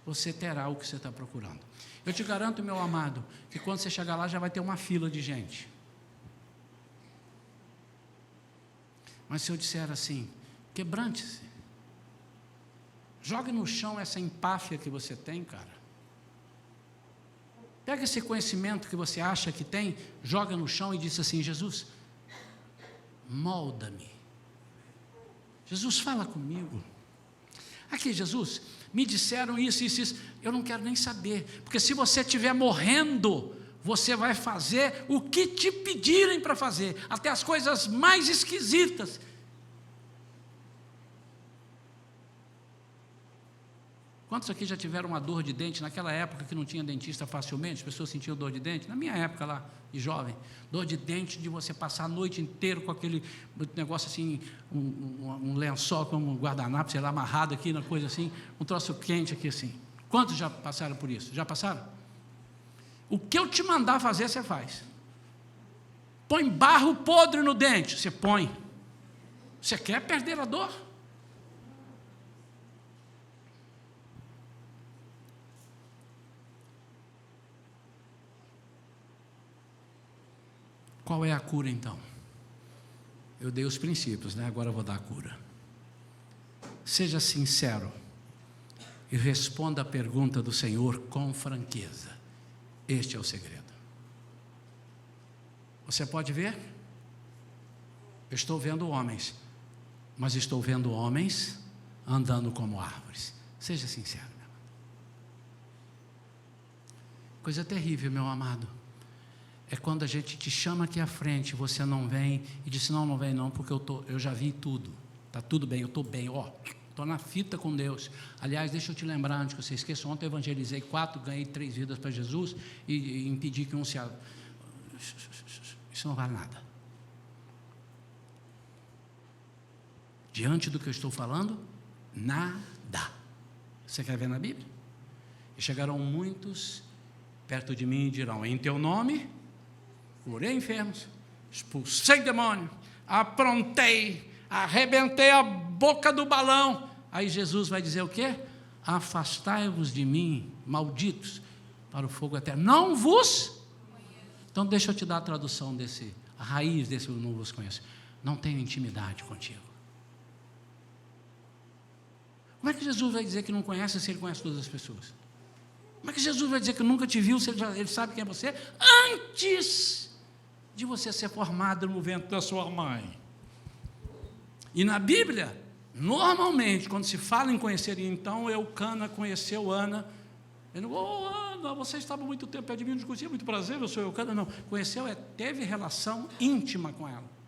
você terá o que você está procurando. Eu te garanto, meu amado, que quando você chegar lá, já vai ter uma fila de gente. Mas se eu disser assim: quebrante-se, jogue no chão essa empáfia que você tem, cara. Pega esse conhecimento que você acha que tem, joga no chão e diz assim: Jesus, molda-me. Jesus, fala comigo. Aqui, Jesus, me disseram isso, eu não quero nem saber, porque se você estiver morrendo, você vai fazer o que te pedirem para fazer, até as coisas mais esquisitas. Quantos aqui já tiveram uma dor de dente, naquela época que não tinha dentista facilmente, as pessoas sentiam dor de dente? Na minha época lá, de jovem, dor de dente de você passar a noite inteira com aquele negócio assim, um lençol como um guardanapo, sei lá, amarrado aqui, uma coisa assim, um troço quente aqui assim. Quantos já passaram por isso? Já passaram? O que eu te mandar fazer, você faz. Põe barro podre no dente, você põe. Você quer perder a dor? Qual é a cura então? Eu dei os princípios, né? Agora eu vou dar a cura. Seja sincero e responda a pergunta do Senhor com franqueza. Este é o segredo. Você pode ver? Eu estou vendo homens, mas estou vendo homens andando como árvores. Seja sincero, meu amado. Coisa terrível, meu amado, é quando a gente te chama aqui à frente, você não vem e diz: não, não vem não, porque eu já vi tudo, está tudo bem, eu estou bem, estou na fita com Deus. Aliás, deixa eu te lembrar, antes que você esqueça, ontem eu evangelizei 4, ganhei 3 vidas para Jesus e impedi que um se... Isso não vale nada. Diante do que eu estou falando, nada. Você quer ver na Bíblia? E chegarão muitos perto de mim e dirão: em teu nome, curei enfermos, expulsei demônio, aprontei, arrebentei a boca do balão. Aí Jesus vai dizer o quê? Afastai-vos de mim, malditos, para o fogo eterno. Não vos... Então deixa eu te dar a tradução a raiz desse: eu não vos conheço. Não tenho intimidade contigo. Como é que Jesus vai dizer que não conhece se ele conhece todas as pessoas? Como é que Jesus vai dizer que nunca te viu se ele sabe quem é você antes de você ser formado no ventre da sua mãe? E na Bíblia, normalmente, quando se fala em conhecer, então Eucana conheceu Ana. Ele não: Ana, você estava muito tempo perto de mim, não conhecia, muito prazer, eu sou Eucana. Não, conheceu, teve relação íntima com ela.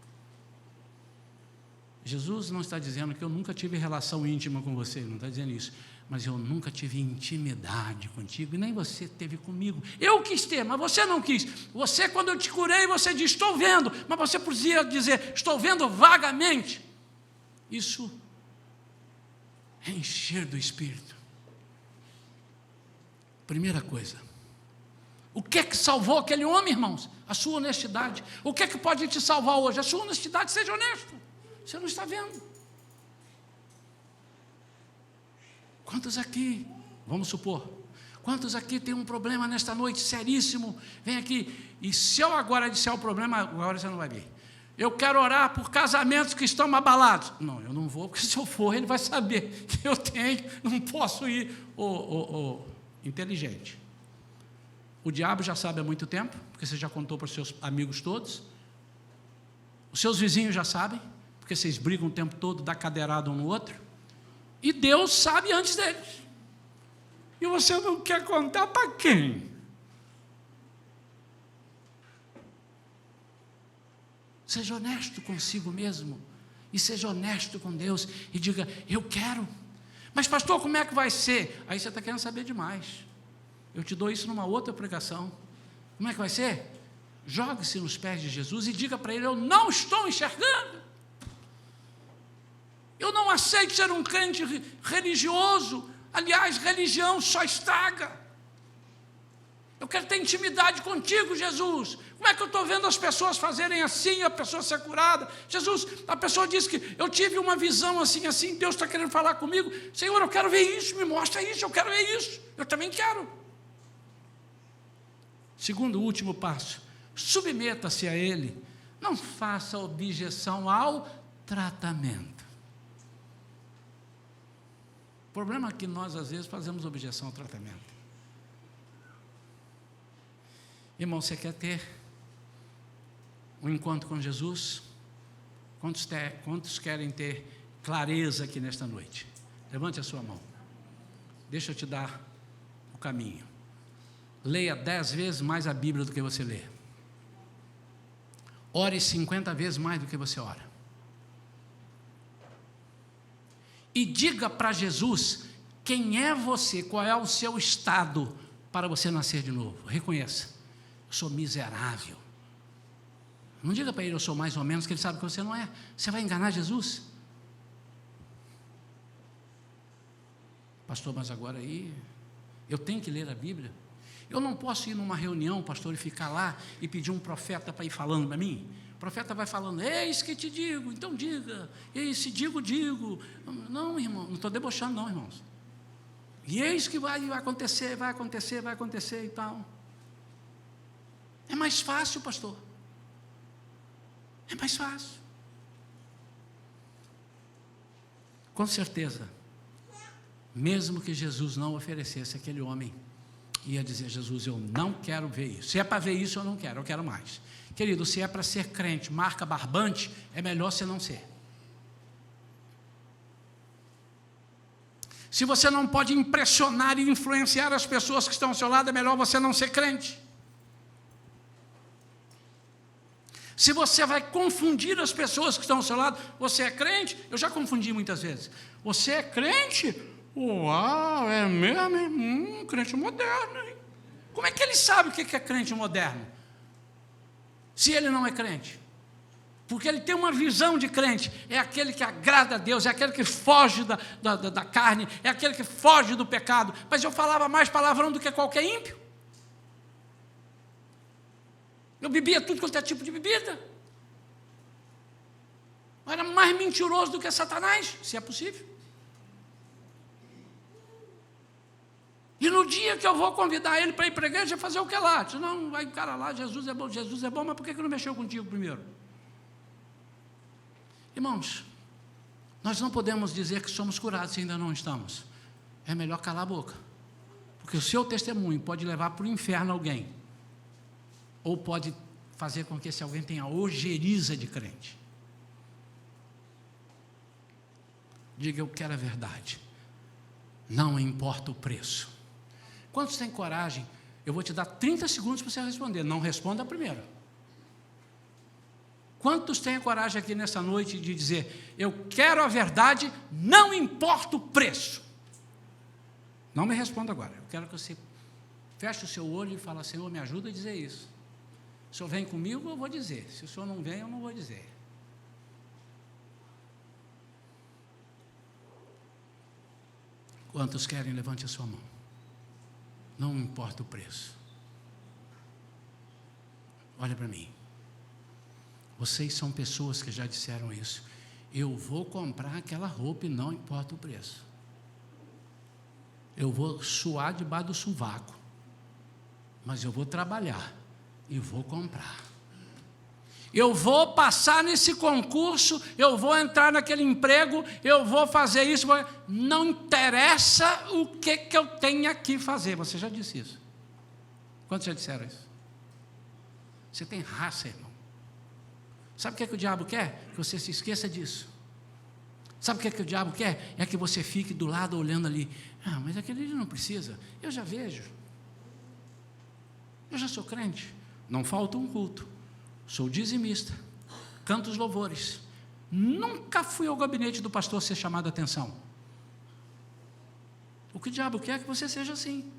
Jesus não está dizendo que eu nunca tive relação íntima com você, não está dizendo isso, mas eu nunca tive intimidade contigo, e nem você teve comigo. Eu quis ter, mas você não quis. Você, quando eu te curei, você disse: estou vendo, mas você podia dizer: estou vendo vagamente. Isso é encher do Espírito. Primeira coisa, o que é que salvou aquele homem, irmãos? A sua honestidade. O que é que pode te salvar hoje? A sua honestidade. Seja honesto. Você não está vendo. Quantos aqui, vamos supor, quantos aqui tem um problema nesta noite seríssimo? Vem aqui, e se eu agora disser o problema, agora você não vai vir. Eu quero orar por casamentos que estão abalados. Não, eu não vou, porque se eu for, ele vai saber que eu não posso ir. Inteligente. O diabo já sabe há muito tempo, porque você já contou para os seus amigos todos. Os seus vizinhos já sabem, porque vocês brigam o tempo todo, dá cadeirada um no outro. E Deus sabe antes deles. E você não quer contar para quem? Seja honesto consigo mesmo. E seja honesto com Deus. E diga: eu quero. Mas pastor, como é que vai ser? Aí você está querendo saber demais. Eu te dou isso numa outra pregação. Como é que vai ser? Jogue-se nos pés de Jesus e diga para ele: eu não estou enxergando. Eu não aceito ser um crente religioso. Aliás, religião só estraga. Eu quero ter intimidade contigo, Jesus. Como é que eu estou vendo as pessoas fazerem assim, a pessoa ser curada? Jesus, a pessoa diz que eu tive uma visão assim, assim, Deus está querendo falar comigo. Senhor, eu quero ver isso, me mostra isso, eu quero ver isso. Eu também quero. Segundo, último passo, submeta-se a Ele. Não faça objeção ao tratamento. O problema é que nós, às vezes, fazemos objeção ao tratamento. Irmão, você quer ter um encontro com Jesus? Quantos querem ter clareza aqui nesta noite? Levante a sua mão. Deixa eu te dar o caminho. Leia 10 vezes mais a Bíblia do que você lê. Ore 50 vezes mais do que você ora. E diga para Jesus quem é você, qual é o seu estado para você nascer de novo. Reconheça: eu sou miserável. Não diga para ele: eu sou mais ou menos, que ele sabe que você não é. Você vai enganar Jesus? Pastor, mas agora aí eu tenho que ler a Bíblia. Eu não posso ir numa reunião, pastor, e ficar lá e pedir um profeta para ir falando para mim. O profeta vai falando: eis que te digo, então diga. Eis, se digo, digo. Não, irmão, não estou debochando não, irmãos. E eis que vai acontecer, vai acontecer, vai acontecer e tal. É mais fácil, pastor. É mais fácil. Com certeza, mesmo que Jesus não oferecesse, aquele homem ia dizer: Jesus, eu não quero ver isso. Se é para ver isso, eu não quero, eu quero mais. Querido, se é para ser crente, marca barbante, é melhor você não ser. Se você não pode impressionar e influenciar as pessoas que estão ao seu lado, é melhor você não ser crente. Se você vai confundir as pessoas que estão ao seu lado, você é crente? Eu já confundi muitas vezes. Você é crente? Uau, é mesmo, hein? Crente moderno, hein? Como é que ele sabe o que é crente moderno? Se ele não é crente? Porque ele tem uma visão de crente, é aquele que agrada a Deus, é aquele que foge da carne, é aquele que foge do pecado. Mas eu falava mais palavrão do que qualquer ímpio. Eu bebia tudo quanto é tipo de bebida. Eu era mais mentiroso do que Satanás, se é possível. E no dia que eu vou convidar ele para ir para a igreja, fazer o que lá? Diz, não, vai cara lá, Jesus é bom, mas por que não mexeu contigo primeiro? Irmãos, nós não podemos dizer que somos curados se ainda não estamos. É melhor calar a boca. Porque o seu testemunho pode levar para o inferno alguém. Ou pode fazer com que esse alguém tenha ojeriza de crente. Diga: eu quero a verdade. Não importa o preço. Quantos têm coragem? Eu vou te dar 30 segundos para você responder. Não responda primeiro. Quantos têm a coragem aqui nessa noite de dizer: eu quero a verdade, não importa o preço? Não me responda agora. Eu quero que você feche o seu olho e fale: Senhor, me ajuda a dizer isso. Se o Senhor vem comigo, eu vou dizer. Se o Senhor não vem, eu não vou dizer. Quantos querem? Levante a sua mão. Não importa o preço. Olha para mim. Vocês são pessoas que já disseram isso. Eu vou comprar aquela roupa e não importa o preço. Eu vou suar debaixo do sovaco, mas eu vou trabalhar e vou comprar. Eu vou passar nesse concurso, eu vou entrar naquele emprego, eu vou fazer isso. Não interessa o que eu tenho que fazer. Você já disse isso? Quantos já disseram isso? Você tem raça, irmão. Sabe o que o diabo quer? Que você se esqueça disso. Sabe o que o diabo quer? É que você fique do lado olhando ali. Ah, mas aquele não precisa. Eu já vejo. Eu já sou crente. Não falta um culto. Sou dizimista. Canto os louvores. Nunca fui ao gabinete do pastor ser chamado a atenção. O que o diabo quer é que você seja assim.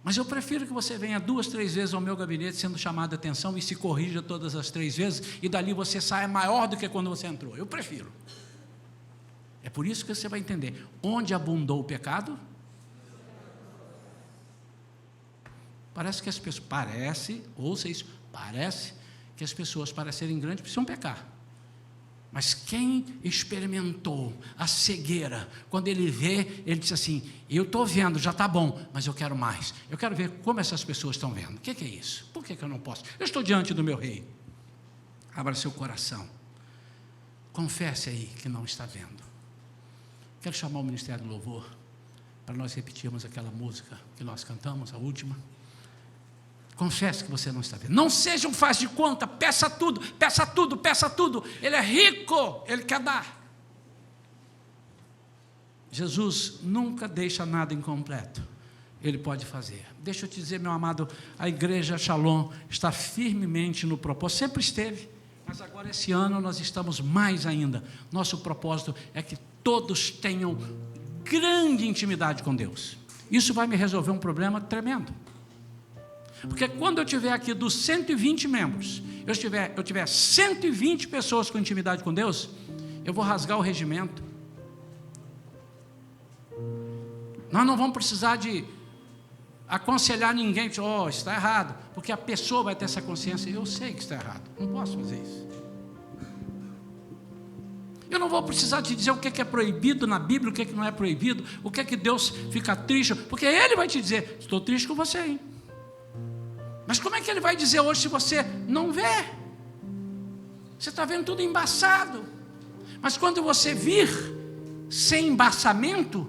Mas eu prefiro que você venha 2, 3 vezes ao meu gabinete sendo chamado a atenção e se corrija todas as 3 vezes e dali você saia maior do que quando você entrou. Eu prefiro. É por isso que você vai entender. Onde abundou o pecado? Parece que as pessoas... ouça isso, parece que as pessoas, para serem grandes, precisam pecar. Mas quem experimentou a cegueira, quando ele vê, ele diz assim: eu estou vendo, já está bom, mas eu quero mais. Eu quero ver como essas pessoas estão vendo. O que é isso? Por que eu não posso? Eu estou diante do meu rei. Abra seu coração. Confesse aí que não está vendo. Quero chamar o Ministério do Louvor para nós repetirmos aquela música que nós cantamos, a última. Confesse que você não está vendo. Não seja um faz de conta, peça tudo, peça tudo, peça tudo. Ele é rico, ele quer dar. Jesus nunca deixa nada incompleto. Ele pode fazer. Deixa eu te dizer, meu amado, a igreja Shalom está firmemente no propósito, sempre esteve, mas agora esse ano nós estamos mais ainda. Nosso propósito é que todos tenham grande intimidade com Deus. Isso vai me resolver um problema tremendo. Porque quando eu tiver aqui dos 120 membros, eu tiver 120 pessoas com intimidade com Deus, eu vou rasgar o regimento. Nós não vamos precisar de aconselhar ninguém, isso está errado, porque a pessoa vai ter essa consciência. Eu sei que está errado, não posso fazer isso. Eu não vou precisar te dizer o que é proibido na Bíblia, o que não é proibido, o que Deus fica triste, porque Ele vai te dizer: estou triste com você, hein? Mas como é que Ele vai dizer hoje se você não vê? Você está vendo tudo embaçado. Mas quando você vir, sem embaçamento,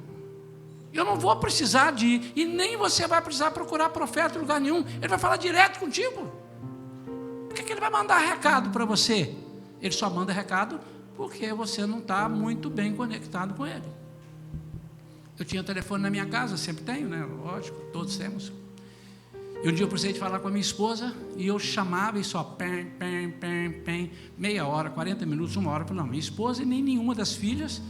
eu não vou precisar de ir, e nem você vai precisar procurar profeta em lugar nenhum. Ele vai falar direto contigo. Por que ele vai mandar recado para você? Ele só manda recado porque você não está muito bem conectado com ele. Eu tinha telefone na minha casa, sempre tenho, né? Lógico, todos temos. E um dia eu precisei de falar com a minha esposa, e eu chamava e só meia hora, 40 minutos, uma hora. Eu falei, não, minha esposa e nem nenhuma das filhas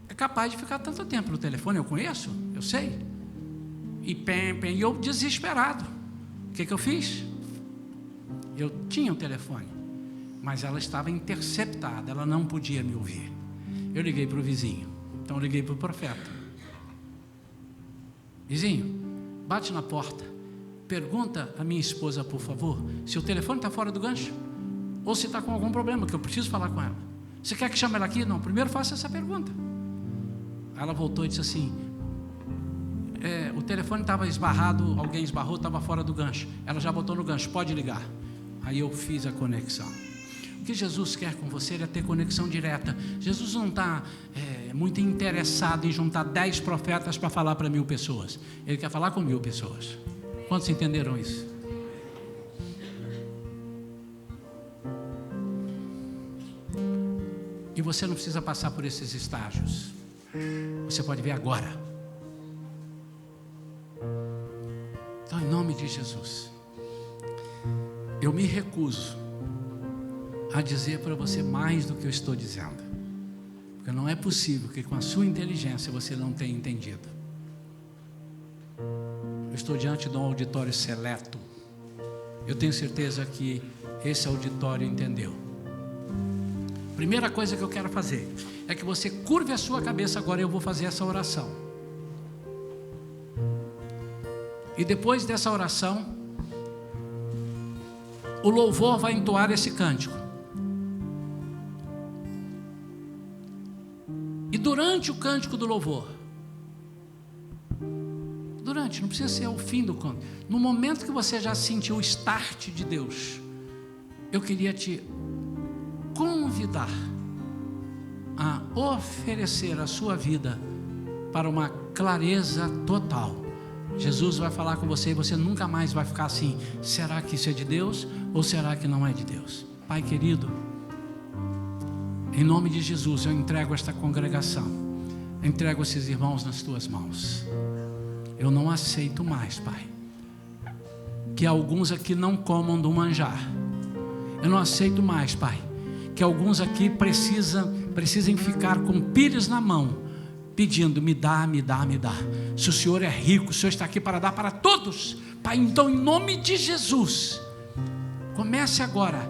é capaz de ficar tanto tempo no telefone. Eu conheço, eu sei. E e eu desesperado. O que eu fiz? Eu tinha um telefone, mas ela estava interceptada, ela não podia me ouvir. Eu liguei para o vizinho, então eu liguei para o profeta. Vizinho, bate na porta, pergunta a minha esposa, por favor, se o telefone está fora do gancho, ou se está com algum problema, que eu preciso falar com ela. Você quer que chame ela aqui? Não, primeiro faça essa pergunta. Ela voltou e disse assim, o telefone estava esbarrado, alguém esbarrou, estava fora do gancho. Ela já botou no gancho, pode ligar. Aí eu fiz a conexão. O que Jesus quer com você é ter conexão direta. Jesus não está muito interessado em juntar 10 profetas para falar para 1000 pessoas. Ele quer falar com 1000 pessoas. Quantos entenderam isso? E você não precisa passar por esses estágios. Você pode ver agora. Então, em nome de Jesus, eu me recuso a dizer para você mais do que eu estou dizendo, porque não é possível que com a sua inteligência você não tenha entendido. Eu estou diante de um auditório seleto. Eu tenho certeza que esse auditório entendeu. Primeira coisa que eu quero fazer é que você curve a sua cabeça agora. Eu vou fazer essa oração, e depois dessa oração o louvor vai entoar esse cântico. E durante o cântico do louvor, não precisa ser ao fim do canto, no momento que você já sentiu o start de Deus, eu queria te convidar a oferecer a sua vida para uma clareza total. Jesus vai falar com você e você nunca mais vai ficar assim, será que isso é de Deus ou será que não é de Deus? Pai querido, em nome de Jesus eu entrego esta congregação, entrego esses irmãos nas tuas mãos. Eu não aceito mais, Pai, que alguns aqui não comam do manjar. Eu não aceito mais, Pai, que alguns aqui precisem ficar com pires na mão, pedindo, me dá, me dá, me dá. Se o Senhor é rico, o Senhor está aqui para dar para todos, Pai. Então, em nome de Jesus, comece agora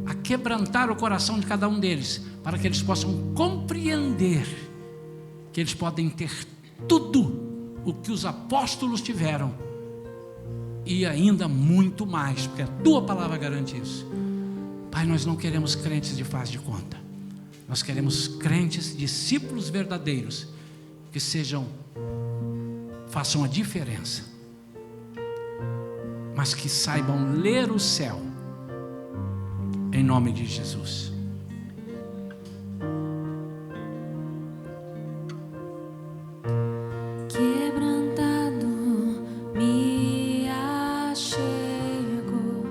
a quebrantar o coração de cada um deles, para que eles possam compreender que eles podem ter tudo o que os apóstolos tiveram, e ainda muito mais, porque a tua palavra garante isso. Pai, nós não queremos crentes de faz de conta, nós queremos crentes, discípulos verdadeiros, que façam a diferença, mas que saibam ler o céu, em nome de Jesus. Quebrantado me achego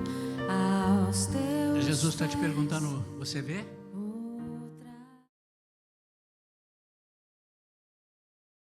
aos teus Jesus está te perguntando, você vê?